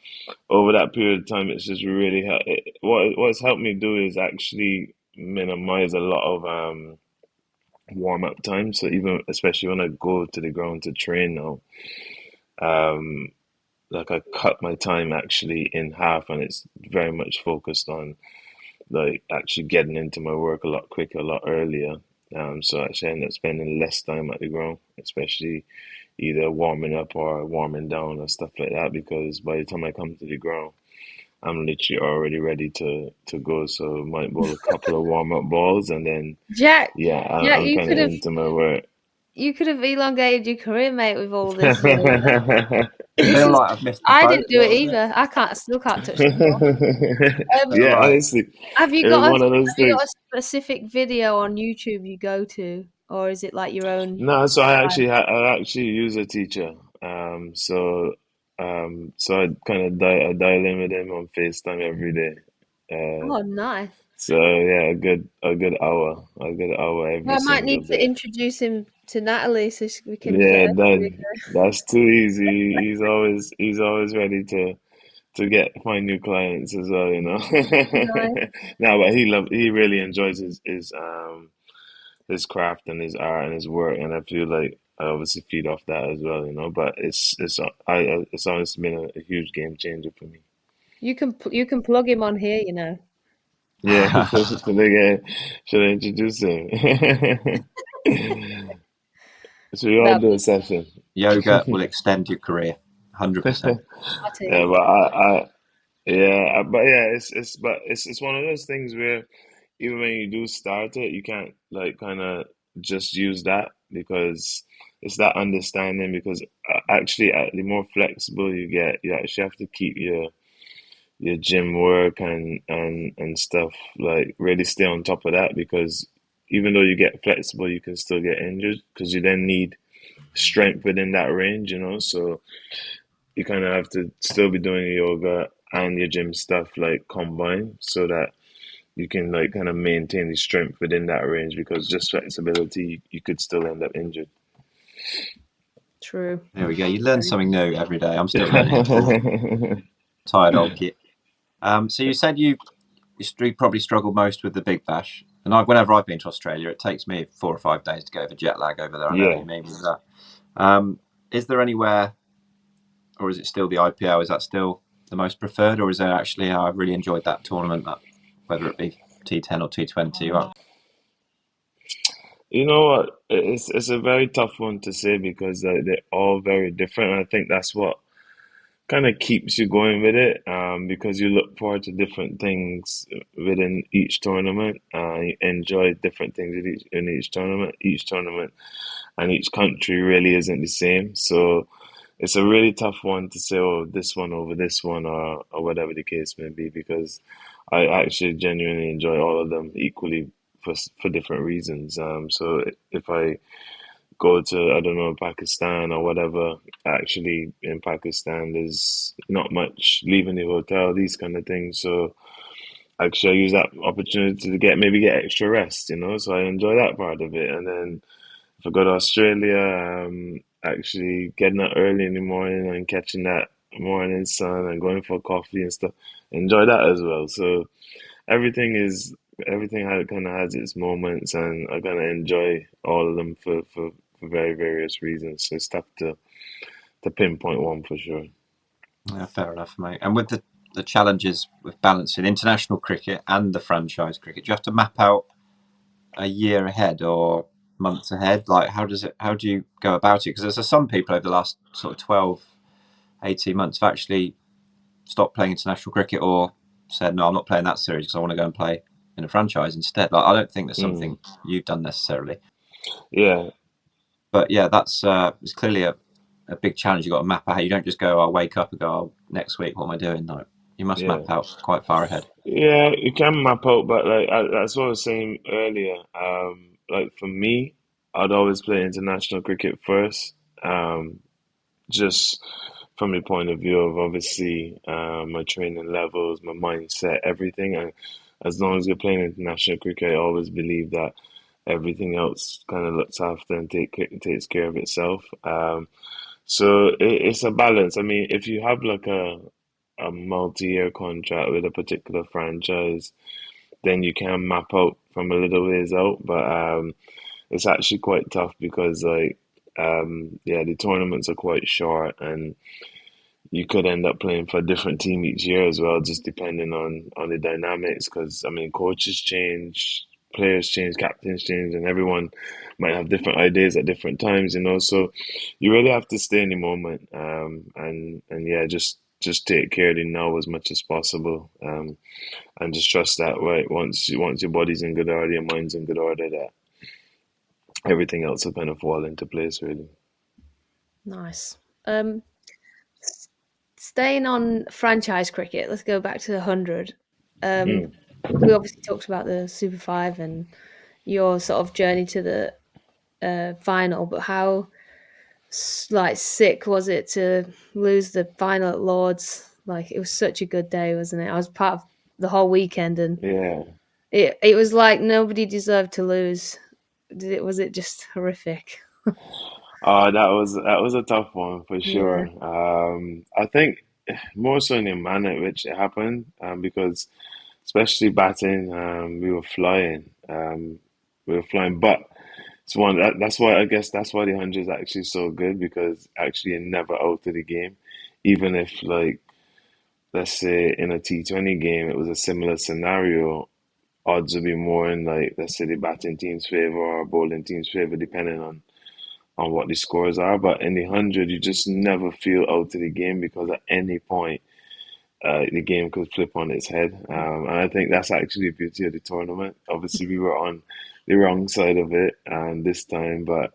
over that period of time, it's just really what's helped me do is actually minimize a lot of warm up time. So even especially when I go to the ground to train now, um, like I cut my time actually in half, and it's very much focused on like actually getting into my work a lot quicker, a lot earlier. So actually I end up spending less time at the ground, especially either warming up or warming down or stuff like that, because by the time I come to the ground, I'm literally already ready to go. So I might bowl a couple of warm up balls, and then Jack, yeah, Jack, I'm kind of into my work. you could have elongated your career, mate, with all this yoga. I This feel is like I've missed the I boat didn't a do it little bit. either. I still can't touch the floor. Feel Yeah, like honestly, it was one of those Have you got things. a specific video on YouTube you go to, or is it like your own No, so style? I actually use a teacher. So I kind of I dial in with him on FaceTime every day. Uh, Oh, nice. so yeah, a good hour every Well, I might single need to day. introduce him to Natalie so we can Yeah, get her to. that's too easy. He's always ready to find new clients as well, you know. Nice. No, but he really enjoys his craft and his art and his work, and I feel like I obviously feed off that as well, you know. But it's honestly been a huge game changer for me. You can plug him on here, you know. Yeah, should I introduce him? So we all That'd do a be session. Yoga will extend your career, 100%. Yeah, party. but it's one of those things where even when you do start it, you can't like kind of just use that because it's that understanding. Because actually, the more flexible you get, you actually have to keep your gym work and stuff like really stay on top of that because even though you get flexible, you can still get injured because you then need strength within that range, you know. So you kind of have to still be doing your yoga and your gym stuff like combined so that you can like kind of maintain the strength within that range because just flexibility, you could still end up injured. True. There we go. You learn something new every day. I'm still learning. Tired old kid. So you said you probably struggled most with the Big Bash. And whenever I've been to Australia, it takes me 4 or 5 days to get over jet lag over there. I know what Yeah. you mean with that. Is there anywhere, or is it still the IPL? Is that still the most preferred, or is there actually? I really enjoyed that tournament, whether it be T10 or T20. You know what? It's a very tough one to say because they're all very different. And I think that's what kind of keeps you going with it because you look forward to different things within each tournament. You enjoy different things in each tournament. Each tournament and each country really isn't the same. So it's a really tough one to say, oh, this one over this one or whatever the case may be because I actually genuinely enjoy all of them equally for different reasons. So if I go to, I don't know, Pakistan or whatever. Actually, in Pakistan, there's not much leaving the hotel, these kind of things. So actually, I use that opportunity to get extra rest, you know. So I enjoy that part of it. And then if I go to Australia, actually getting up early in the morning and catching that morning sun and going for coffee and stuff, enjoy that as well. So everything is kind of has its moments, and I kind of enjoy all of them for very various reasons. So it's tough to pinpoint one for sure. Yeah, fair enough, mate. And with the challenges with balancing international cricket and the franchise cricket, do you have to map out a year ahead or months ahead? Like, how do you go about it? Because there's some people over the last sort of 12, 18 months have actually stopped playing international cricket or said, no, I'm not playing that series because I want to go and play in a franchise instead. Like, I don't think that's Mm. something you've done necessarily. Yeah, But yeah, it's clearly a big challenge. You've got to map out. You don't just go, I'll wake up and go, oh, next week, what am I doing? No, you must yeah, map out quite far ahead. yeah. You can map out, but that's what I was saying earlier. Like for me, I'd always play international cricket first. Just from the point of view of obviously my training levels, my mindset, everything. And as long as you're playing international cricket, I always believe that everything else kind of looks after and takes care of itself. So it's a balance. I mean, if you have like a multi-year contract with a particular franchise, then you can map out from a little ways out. But it's actually quite tough because yeah, the tournaments are quite short and you could end up playing for a different team each year as well, just depending on the dynamics. Because I mean, coaches change, players change, captains change, and everyone might have different ideas at different times, you know. So you really have to stay in the moment, and yeah, just take care of the now as much as possible, and just trust that right once your body's in good order, your mind's in good order, that everything else will kind of fall into place, really. Nice. Staying on franchise cricket, let's go back to the 100. Mm, We obviously talked about the Super Five and your sort of journey to the final, but how like sick was it to lose the final at Lords? Like it was such a good day, wasn't it? I was part of the whole weekend, and yeah. it was like nobody deserved to lose. Was it just horrific? That was a tough one for Yeah. sure. I think more so in the manner in which it happened, because especially batting, we were flying. But it's that's why I guess that's why the hundred is actually so good because actually you're never out of the game, even if like let's say in a T20 game it was a similar scenario, odds would be more in like let's say the batting team's favor or bowling team's favor depending on what the scores are. But in the hundred, you just never feel out of the game because at any point the game could flip on its head. And I think that's actually the beauty of the tournament. Obviously, we were on the wrong side of it this time, but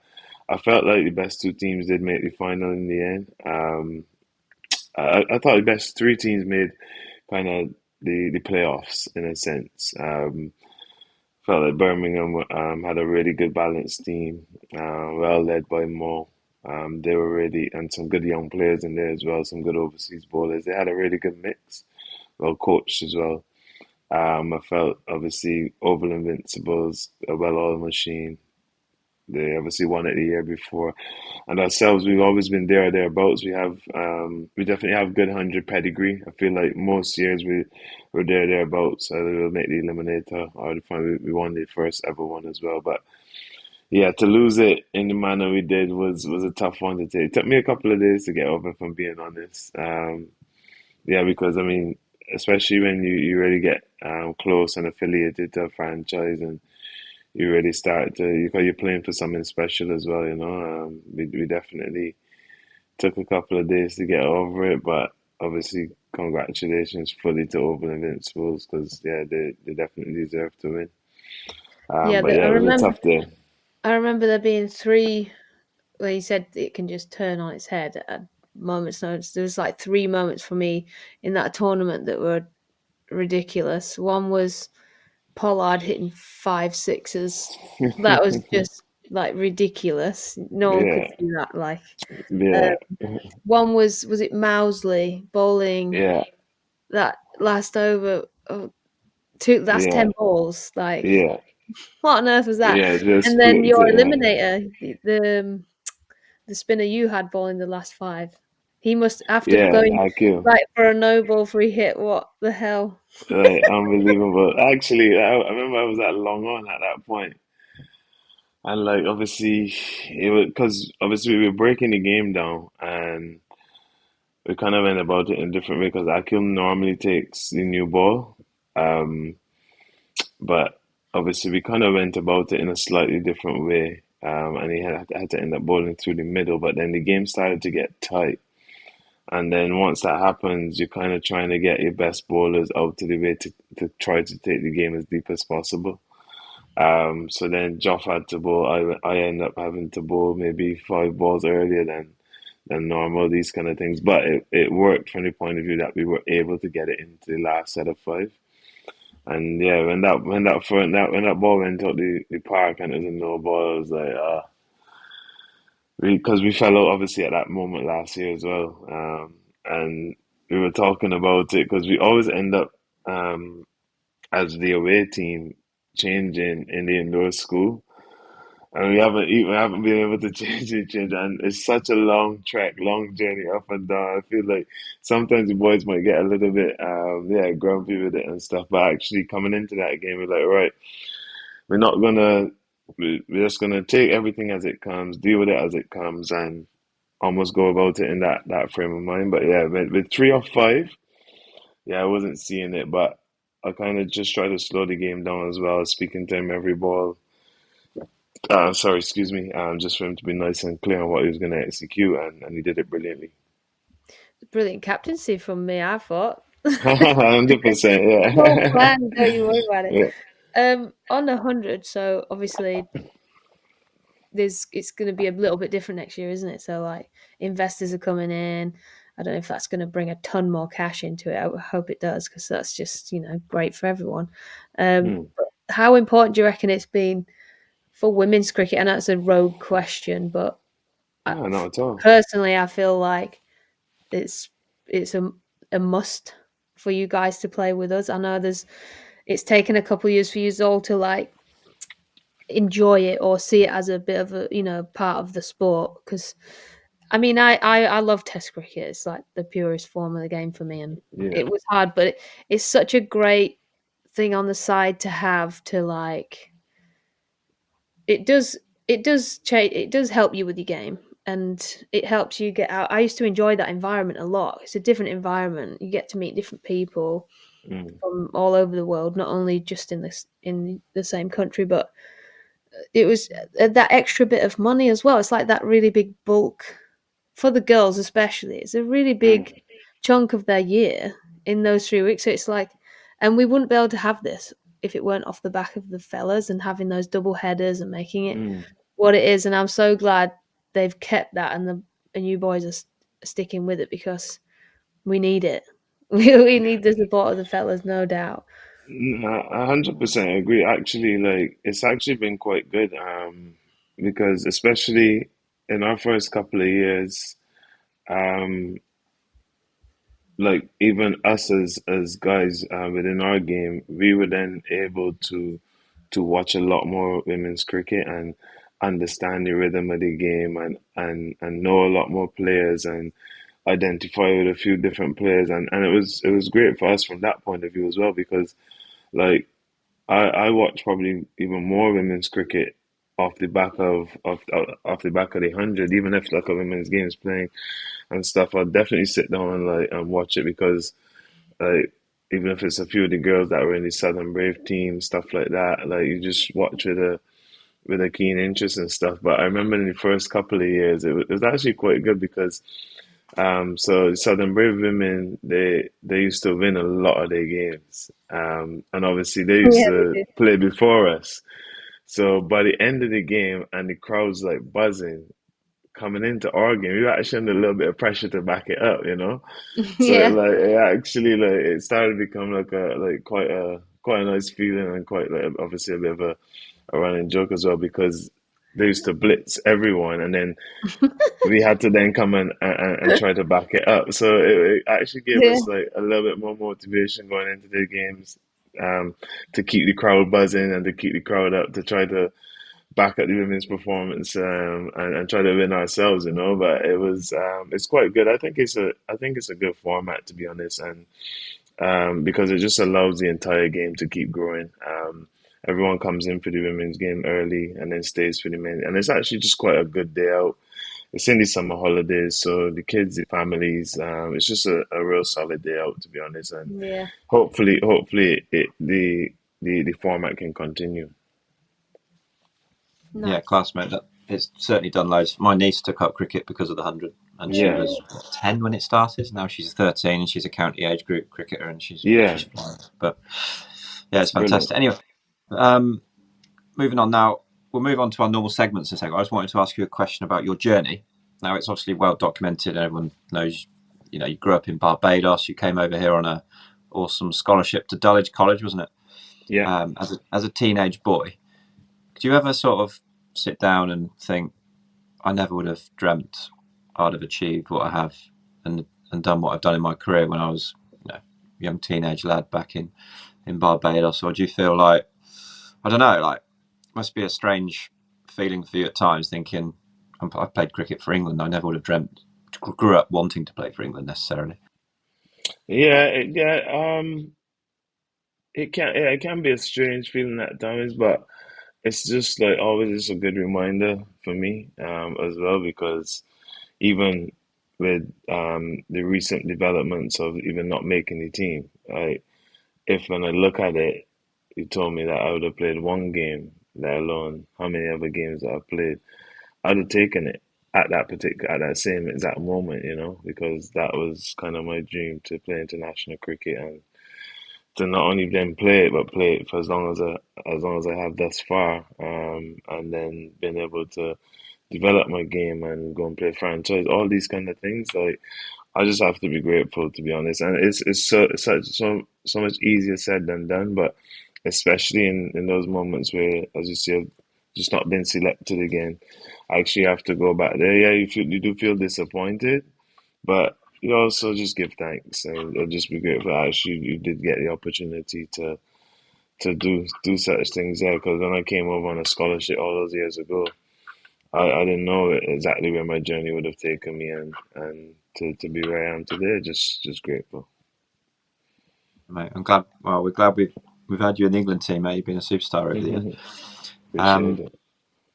I felt like the best two teams did make the final in the end. I thought the best three teams made kind of the playoffs in a sense. Felt like Birmingham had a really good balanced team, well led by Mo. They were really, and some good young players in there as well, some good overseas bowlers. They had a really good mix, well coached as well. I felt obviously Oval Invincibles, a well-oiled machine. They obviously won it the year before, and ourselves, we've always been there or thereabouts. We definitely have good hundred pedigree. I feel like most years we're there or thereabouts. Either we'll make the eliminator or the final. We won the first ever one as well, but yeah, to lose it in the manner we did was a tough one to take. It took me a couple of days to get over, if I'm being honest. Yeah, because I mean, especially when you really get close and affiliated to a franchise, and you really start to because you're playing for something special as well. We definitely took a couple of days to get over it, but obviously, congratulations fully to Oval Invincibles because yeah, they definitely deserve to win. Yeah, But yeah, I it was a remember. tough day. I remember there being three. Well, you said it can just turn on its head at a moment's notice. There was like three moments for me in that tournament that were ridiculous. One was Pollard hitting five sixes. That was just like ridiculous. No one could Yeah, see that. Like yeah, one was it Mousley bowling yeah, that last over two last yeah, 10 balls. Like yeah, what on earth was that? yeah. Just And then flipped your it. Yeah, eliminator, the spinner you had bowling the last five. He must after yeah. going IQ, right for a no ball free hit. What the hell? like unbelievable. Actually, I remember I was at long on at that point, and like obviously it was because obviously we were breaking the game down, and we kind of went about it in a different way because IQ normally takes the new ball, um, but obviously we kind of went about it in a slightly different way. And he had to end up bowling through the middle, but then the game started to get tight. And then once that happens, you're kind of trying to get your best bowlers out to the way to try to take the game as deep as possible. So then Joff had to bowl. I end up having to bowl maybe 5 balls earlier than normal, these kind of things. But it worked from the point of view that we were able to get it into the last set of five. And yeah, when that ball went out the park and it was a no ball, I was like, because we fell out obviously at that moment last year as well. And we were talking about it because we always end up as the away team changing in the indoor school. And we haven't been able to change, and it's such a long trek, long journey up and down. I feel like sometimes the boys might get a little bit, yeah, grumpy with it and stuff. But actually, coming into that game, we're like, right, we're not gonna, we're just gonna take everything as it comes, deal with it as it comes, and almost go about it in that frame of mind. But yeah, with 3 or 5, yeah, I wasn't seeing it, but I kind of just try to slow the game down as well, speaking to him every ball. Sorry, excuse me. Just for him to be nice and clear on what he was going to execute, and he did it brilliantly. Brilliant captaincy from me, I thought. 100%, Well yeah. planned, don't you worry about it. Yeah. On 100, so obviously it's going to be a little bit different next year, isn't it? So like investors are coming in. I don't know if that's going to bring a ton more cash into it. I hope it does because that's just great for everyone. Hmm. But how important do you reckon it's been for women's cricket? I know it's a rogue question, but No, not at all. personally, I feel like it's it's a must for you guys to play with us. I know it's taken a couple of years for you all to like enjoy it or see it as a bit of a part of the sport. Because I mean, I love Test cricket. It's like the purest form of the game for me, and Yeah. it was hard, but it's such a great thing on the side to have to like. It does help you with your game, and it helps you get out. I used to enjoy that environment a lot. It's a different environment. You get to meet different people Mm. from all over the world, not only just in the same country, but it was that extra bit of money as well. It's like that really big bulk for the girls, especially. It's a really big Mm. chunk of their year in those 3 weeks. So it's like, and we wouldn't be able to have this if it weren't off the back of the fellas and having those double headers and making it Mm. what it is. And I'm so glad they've kept that, and you boys are sticking with it because we need it. We need the support of the fellas, no doubt. No, 100% agree. Actually, like it's actually been quite good, because especially in our first couple of years, um, like even us as guys within our game, we were then able to watch a lot more women's cricket and understand the rhythm of the game and know a lot more players and identify with a few different players and it was great for us from that point of view as well because like I watch probably even more women's cricket off the back of off the back of the 100, even if like a women's game is playing and stuff. I'll definitely sit down and like and watch it because like even if it's a few of the girls that were in the Southern Brave team, stuff like that, like you just watch with a keen interest and stuff. But I remember in the first couple of years, it was actually quite good because so Southern Brave women, they used to win a lot of their games, and obviously they used Yeah, to they did. play before us. So by the end of the game, and the crowd's like buzzing coming into our game, we were actually under a little bit of pressure to back it up, you know. So Yeah. like it actually like it started to become like a like quite a nice feeling and quite like obviously a bit of a running joke as well because they used to blitz everyone and then we had to then come and try to back it up. So it actually gave Yeah. us like a little bit more motivation going into the games, to keep the crowd buzzing and to keep the crowd up to try to back up the women's performance, and try to win ourselves, you know. But it's quite good. I think it's a good format to be honest, and because it just allows the entire game to keep growing. Everyone comes in for the women's game early and then stays for the men, and it's actually just quite a good day out. It's in the summer holidays, so the kids, the families, it's just a real solid day out to be honest, and Yeah. hopefully the format can continue. Yeah, Nice. classmate. It's certainly done loads. My niece took up cricket because of the 100, and she Yeah, was 10 when it started. Now she's 13, and she's a county age group cricketer, and yeah, she's flying. But yeah, it's brilliant. fantastic. Anyway, um, moving on now. We'll move on to our normal segments in a second. I just wanted to ask you a question about your journey. Now, it's obviously well documented. Everyone knows, you grew up in Barbados. You came over here on a awesome scholarship to Dulwich College, wasn't it? Yeah. As a teenage boy, did you ever sort of sit down and think, I never would have dreamt I'd have achieved what I have and done what I've done in my career when I was, a young teenage lad back in Barbados? Or do you feel like, I don't know, like, it must be a strange feeling for you at times thinking, I've played cricket for England. I never would have dreamt, grew up wanting to play for England necessarily. Yeah, it can be a strange feeling at times, but it's just like always just a good reminder for me, as well because even with the recent developments of even not making the team, if when I look at it, you told me that I would have played one game, let alone how many other games that I've played, I'd have taken it at that same exact moment, you know, because that was kind of my dream to play international cricket and to not only then play it but play it for as long as I have thus far, and then being able to develop my game and go and play franchise, all these kind of things. Like I just have to be grateful to be honest, and it's so much easier said than done, but especially in those moments where, as you say, I've just not been selected again. I actually have to go back there. Yeah, you do feel disappointed, but you also just give thanks and just be grateful. Actually, you did get the opportunity do such things. Yeah, because when I came over on a scholarship all those years ago, I didn't know exactly where my journey would have taken me, and to be where I am today, just grateful. Mate, I'm glad. Well, we're glad we've had you in the England team, mate. You've been a superstar over the years. Appreciate it.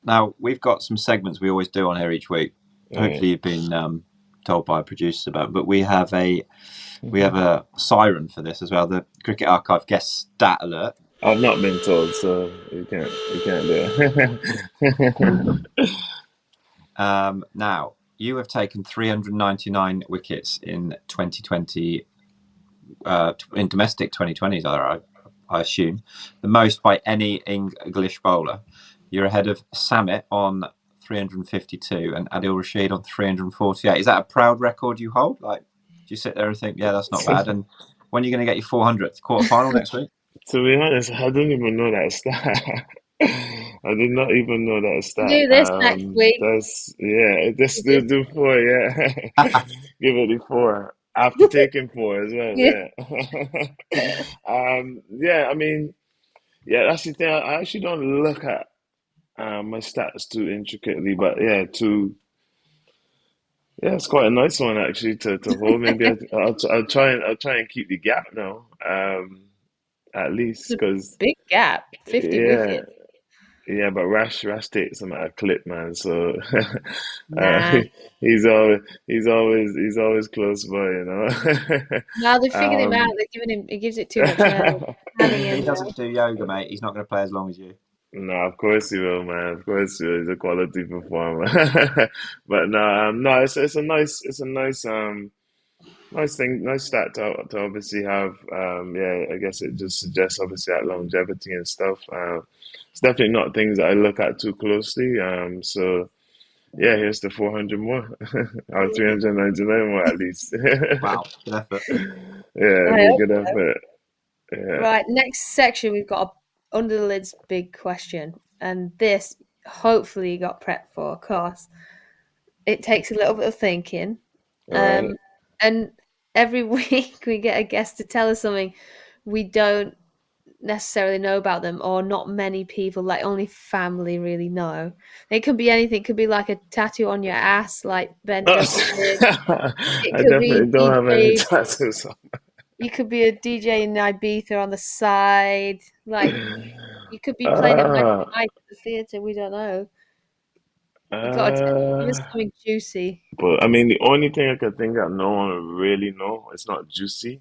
Now we've got some segments we always do on here each week. All Hopefully, right. you've been told by producers about. But we have a siren for this as well. The Cricket Archive guest stat alert. I've not been told, so you can't do it. Now you have taken 399 wickets in 2020 in domestic 2020s. I assume the most by any English bowler. You're ahead of Samit on 352 and Adil Rashid on 348. Is that a proud record you hold? Like, do you sit there and think, yeah, that's not bad? And when are you going to get your 400th quarter final next week? To be honest, I don't even know that stat. I did not even know that stat. Do this next week. Just do four, yeah. Give it the four. After taking four as well, Yeah. yeah. Yeah, I mean, yeah, that's the thing. I actually don't look at my stats too intricately, but yeah, it's quite a nice one actually to hold. Maybe I'll try and keep the gap now, at least It's a because big gap, 50 yeah. wickets. Yeah, but Rash takes him at a clip, man. So uh, Nah. he's always close by, you know. Now they've figured him out. Um, They're giving him. It gives it too much air. Having If he him doesn't do yoga, mate, he's not going to play as long as you. no, of course he will, man. Of course he will. He's a quality performer. But no, no, it's a nice thing, nice stat to obviously have. Yeah, I guess it just suggests obviously that longevity and stuff. It's definitely not things that I look at too closely. So yeah, here's the 400 more, or now. 399 more at least. Wow, good effort. Yeah, it'd I be a hope good so. effort. Yeah. Right, next section we've got a under the lids big question, and this hopefully you got prepped for. Of course, it takes a little bit of thinking, All right. and every week we get a guest to tell us something we don't necessarily know about them, or not many people, like only family really know. It could be anything. It could be like a tattoo on your ass, like Ben just did. It I could be definitely don't have any DJ. tattoos You could be a DJ in Ibiza on the side. Like, you could be playing a Magic on. Mike at the theatre. We don't know. You got to give us Uh, something juicy. but I mean, the only thing I could think of no one would really know, it's not juicy,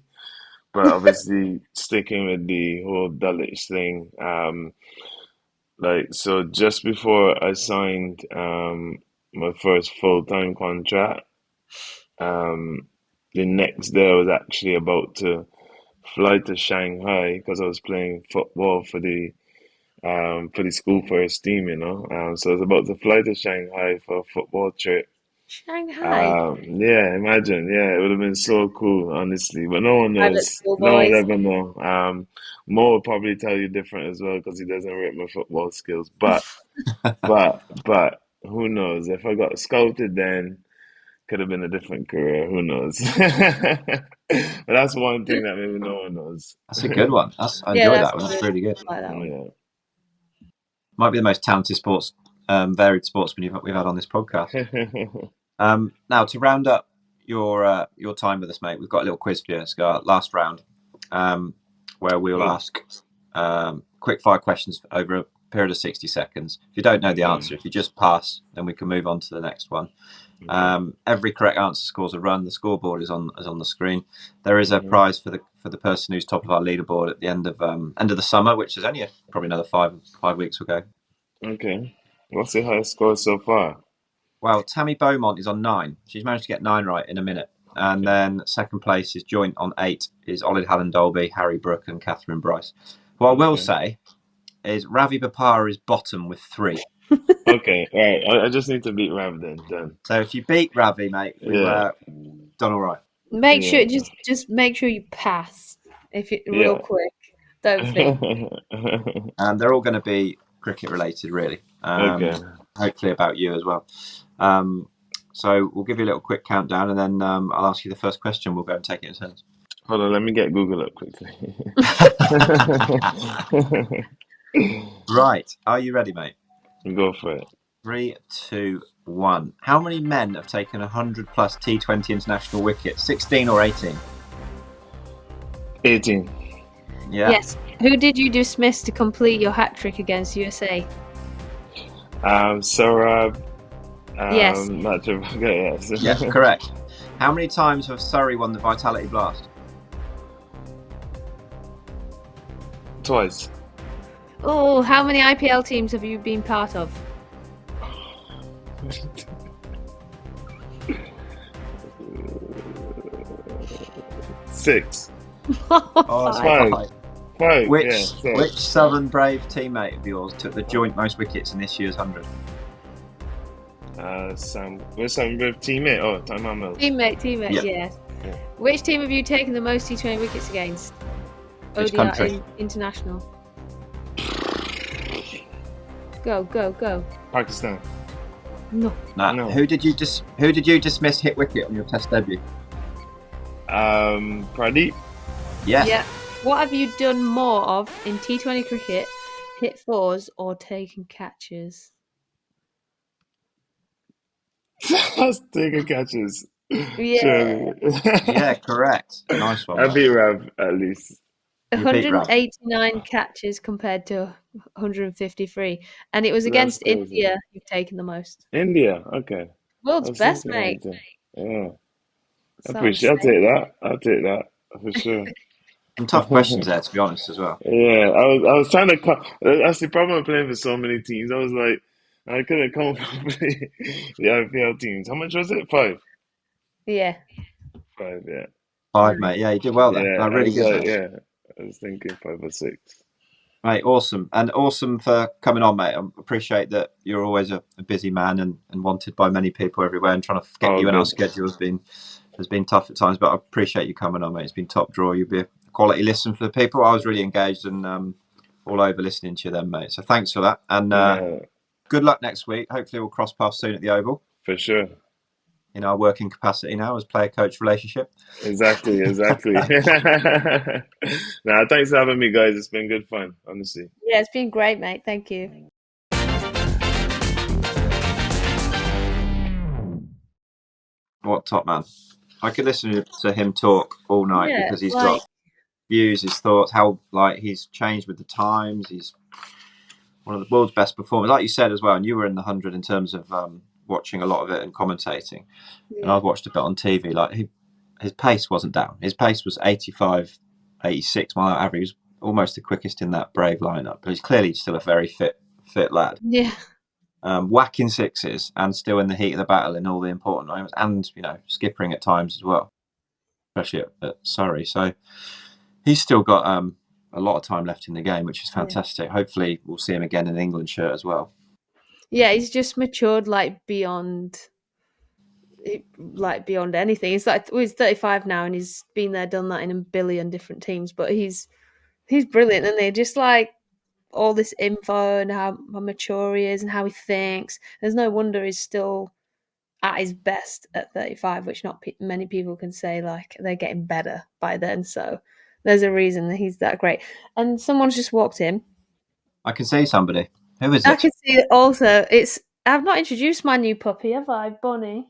but obviously sticking with the whole Dulwich thing, like so just before I signed my first full-time contract, um, the next day I was actually about to fly to Shanghai because I was playing football for the school first team, you know. So I was about to fly to Shanghai for a football trip. Shanghai. Yeah, imagine. Yeah, it would have been so cool, honestly. But no one Private knows. school No one will boys. ever know. Mo will probably tell you different as well because he doesn't rate my football skills. But who knows? If I got scouted then, could have been a different career. Who knows? But that's one thing that maybe no one knows. That's a good one. I Yeah, enjoyed that's that one. That's good. really good. I like that one. Yeah. Might be the most talented varied sportsman we've had on this podcast. Now to round up your time with us, mate, we've got a little quiz for you. It's our last round, where we'll Good. ask quick fire questions over a period of 60 seconds. If you don't know the Okay. answer, if you just pass, then we can move on to the next one. Okay. Every correct answer scores a run. The scoreboard is on the screen. There is a Hmm. prize for the person who's top of our leaderboard at the end of the summer, which is only probably another five weeks will go. Okay. What's the highest score so far? Well, Tammy Beaumont is on 9. She's managed to get 9 right in a minute. And Okay. then second place is joint on 8 is Olid Hallen Dolby, Harry Brook, and Katherine Bryce. What I will Okay. say is Ravi Bapara is bottom with 3. Okay. All right. I just need to beat Rav then. Done. So if you beat Ravi, mate, we've Yeah. done all right. Make sure, Yeah. just make sure you pass. If you real Yeah. quick, don't think. And they're all going to be cricket related, really. Okay. Hopefully about you as well. So we'll give you a little quick countdown, and then I'll ask you the first question. We'll go and take it in turns. Hold on, let me get Google up quickly. Right. Are you ready, mate? Go for it. 3, 2, 1. How many men have taken 100 plus T20 international wickets? 16 or 18? 18. Yeah. Yes. Who did you dismiss to complete your hat trick against USA? Sarah. Yes. Yes. Yes, correct. How many times have Surrey won the Vitality Blast? Twice. Oh, how many IPL teams have you been part of? 6. Oh, Five. 5. Which Yeah, which Southern Brave teammate of yours took the joint most wickets in this year's 100? Sam. Where's Sam with teammate? Oh, Time Mills. Teammate, Yep. yes. Yeah. Which team have you taken the most T20 wickets against? Which ODI country? International. Go. Pakistan. No. No. Who did you dismiss hit wicket on your Test debut? Pradeep. Yes. Yeah. What have you done more of in T20 cricket? Hit fours or taken catches? That's taking catches. Yeah. Surely. Yeah, correct. Nice one, I mate. beat Rav at least. You beat Rav. 189 catches compared to 153, and it was That's against crazy. India you've taken the most. India. Okay. World's I was best, thinking mate. India. Yeah. I So appreciate. I'll take that for sure. Some tough questions there, to be honest, as well. Yeah, I was trying to. That's the problem with playing for so many teams. I was like, I couldn't come up with the IPL teams. How much was it? 5. Yeah. 5. Yeah. 5, mate. Yeah, you did well there. Yeah. No, I really was good, like, mate. yeah. I was thinking 5 or 6. Mate, awesome. And awesome for coming on, mate. I appreciate that you're always a busy man and wanted by many people everywhere, and trying to get Oh, you in our good. schedule has been tough at times, but I appreciate you coming on, mate. It's been top draw. You'll be a quality listen for the people. I was really engaged and all over listening to you then, mate. So thanks for that. And No, good luck next week. Hopefully we'll cross paths soon at the Oval for sure. in our working capacity now as player-coach relationship. Exactly. Nah, thanks for having me, guys. It's been good fun, honestly. Yeah, it's been great, mate. Thank you. What top man. I could listen to him talk all night Yeah, because he's like, got views, his thoughts, how like he's changed with the times. He's one of the world's best performers, like you said as well. And you were in the 100 in terms of watching a lot of it and commentating. And yeah. I've watched a bit on TV. Like his pace wasn't down. His pace was 85, 86 mile average. He was almost the quickest in that Brave lineup. But he's clearly still a very fit lad. Yeah. Whacking sixes and still in the heat of the battle in all the important moments, and skippering at times as well, especially at Surrey. So he's still got a lot of time left in the game, which is fantastic. Yeah. Hopefully we'll see him again in an England shirt as well. Yeah, he's just matured beyond anything. He's he's 35 now, and he's been there, done that in a billion different teams. But he's brilliant, and they just all this info and how mature he is and how he thinks. There's no wonder he's still at his best at 35, which not many people can say. They're getting better by then, so there's a reason that he's that great. And someone's just walked in. I can see somebody. Who is it? I can see it also. I've not introduced my new puppy, have I, Bonnie?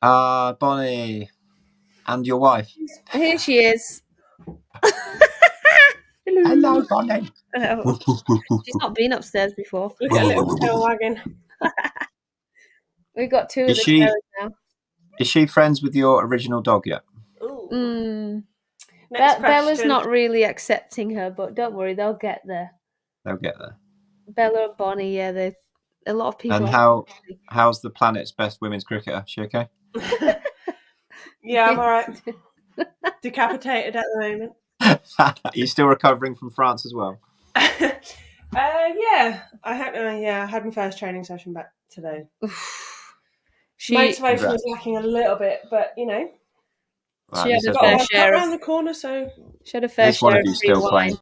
Bonnie, and your wife. Here she is. Hello, Bonnie. Hello. She's not been upstairs before. Look at a little tail wagging. We've got 2 of the carers now. Is she friends with your original dog yet? Bella's not really accepting her, but don't worry, they'll get there. They'll get there. Bella and Bonnie, yeah, a lot of people. And how's the planet's best women's cricketer? She okay? Yeah, I'm all right. Decapitated at the moment. Are you still recovering from France as well? Yeah, I had my first training session back today. Motivation was lacking a little bit, but she had a fair share around the corner, so she had a fair share of free wine, playing.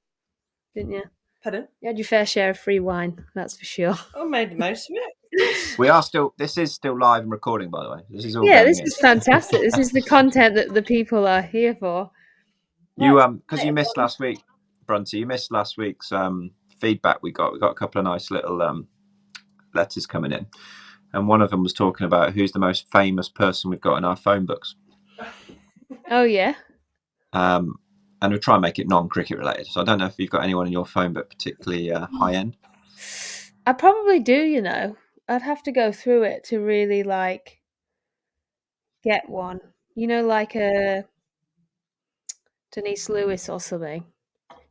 Didn't you? Pardon? You had your fair share of free wine, that's for sure. I made the most of it. We are still. This is still live and recording, by the way. This is all. Yeah, this is fantastic. This is the content that the people are here for. You because you missed last week, Brunty. You missed last week's feedback. We got a couple of nice little letters coming in, and one of them was talking about who's the most famous person we've got in our phone books. Oh yeah. And we'll try and make it non-cricket related. So I don't know if you've got anyone in your phone book particularly high end. I probably do. You know, I'd have to go through it to really like get one. You know, like a Denise Lewis or something.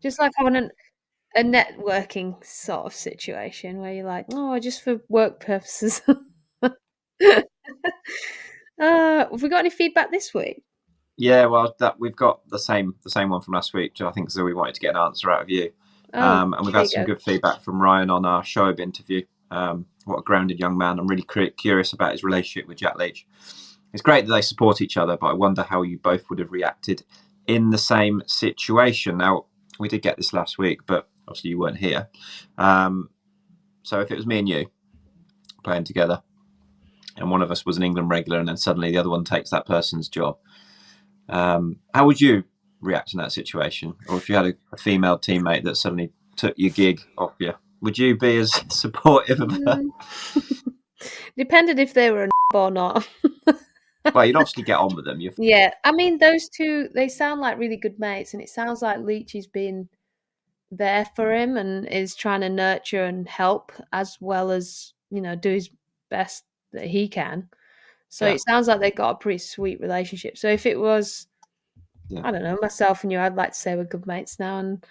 Just like on a networking sort of situation where you're like, oh, just for work purposes. Have we got any feedback this week? Yeah, well, we've got the same one from last week. I think Zoe wanted to get an answer out of you. And we've had some good feedback from Ryan on our Shoaib interview. What a grounded young man. I'm really curious about his relationship with Jack Leach. It's great that they support each other, but I wonder how you both would have reacted in the same situation. Now, we did get this last week, but obviously you weren't here. So if it was me and you playing together and one of us was an England regular and then suddenly the other one takes that person's job, how would you react in that situation? Or if you had a female teammate that suddenly took your gig off you, would you be as supportive of her? Depended if they were a or not. Well, you'd obviously get on with them. Yeah, I mean, those two, they sound like really good mates, and it sounds like Leach has been there for him and is trying to nurture and help as well as, you know, do his best that he can. So It sounds like they've got a pretty sweet relationship. So if it was, I don't know, myself and you, I'd like to say we're good mates now, and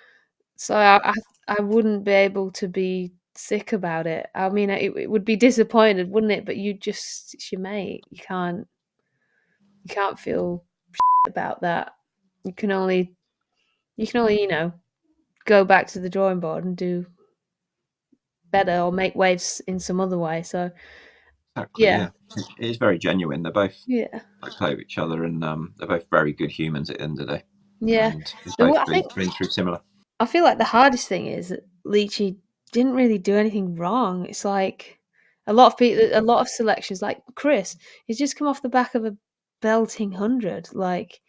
so I wouldn't be able to be sick about it. I mean, it would be disappointed, wouldn't it? But it's your mate. You can't feel about that. You can only, you know, go back to the drawing board and do better or make waves in some other way. So exactly, yeah. It is very genuine. They're both play with each other, and they're both very good humans at the end of the day. Yeah, and both been through similar. I feel like the hardest thing is that Leachy didn't really do anything wrong. It's like a lot of people, a lot of selections, like Chris, he's just come off the back of a belting 100. Like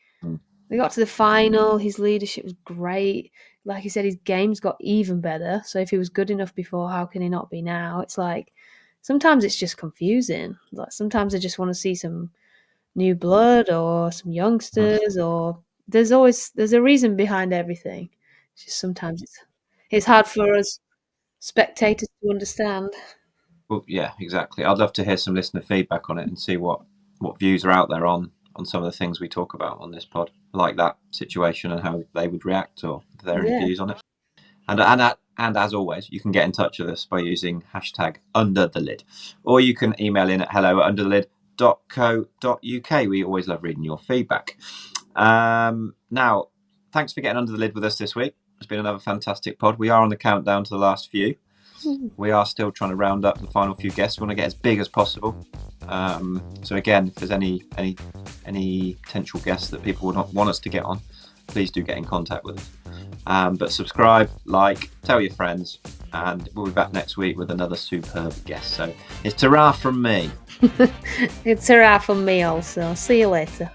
they got to the final, his leadership was great. Like he said, his game's got even better. So if he was good enough before, how can he not be now? It's like sometimes it's just confusing. Like sometimes I just want to see some new blood or some youngsters, or there's a reason behind everything. It's just sometimes it's hard for us spectators to understand. Well, yeah, exactly. I'd love to hear some listener feedback on it and see what views are out there on some of the things we talk about on this pod, like that situation and how they would react, or if there are any views on it. And as always, you can get in touch with us by using #UnderTheLid, or you can email in at hello@underthelid.co.uk. We always love reading your feedback. Now, thanks for getting under the lid with us this week. It's been another fantastic pod. We are on the countdown to the last few. We are still trying to round up the final few guests. We want to get as big as possible. So again, if there's any potential guests that people would not want us to get on, please do get in contact with us. But subscribe, like, tell your friends, and we'll be back next week with another superb guest. So it's ta-ra from me. It's ta-ra from me also. See you later.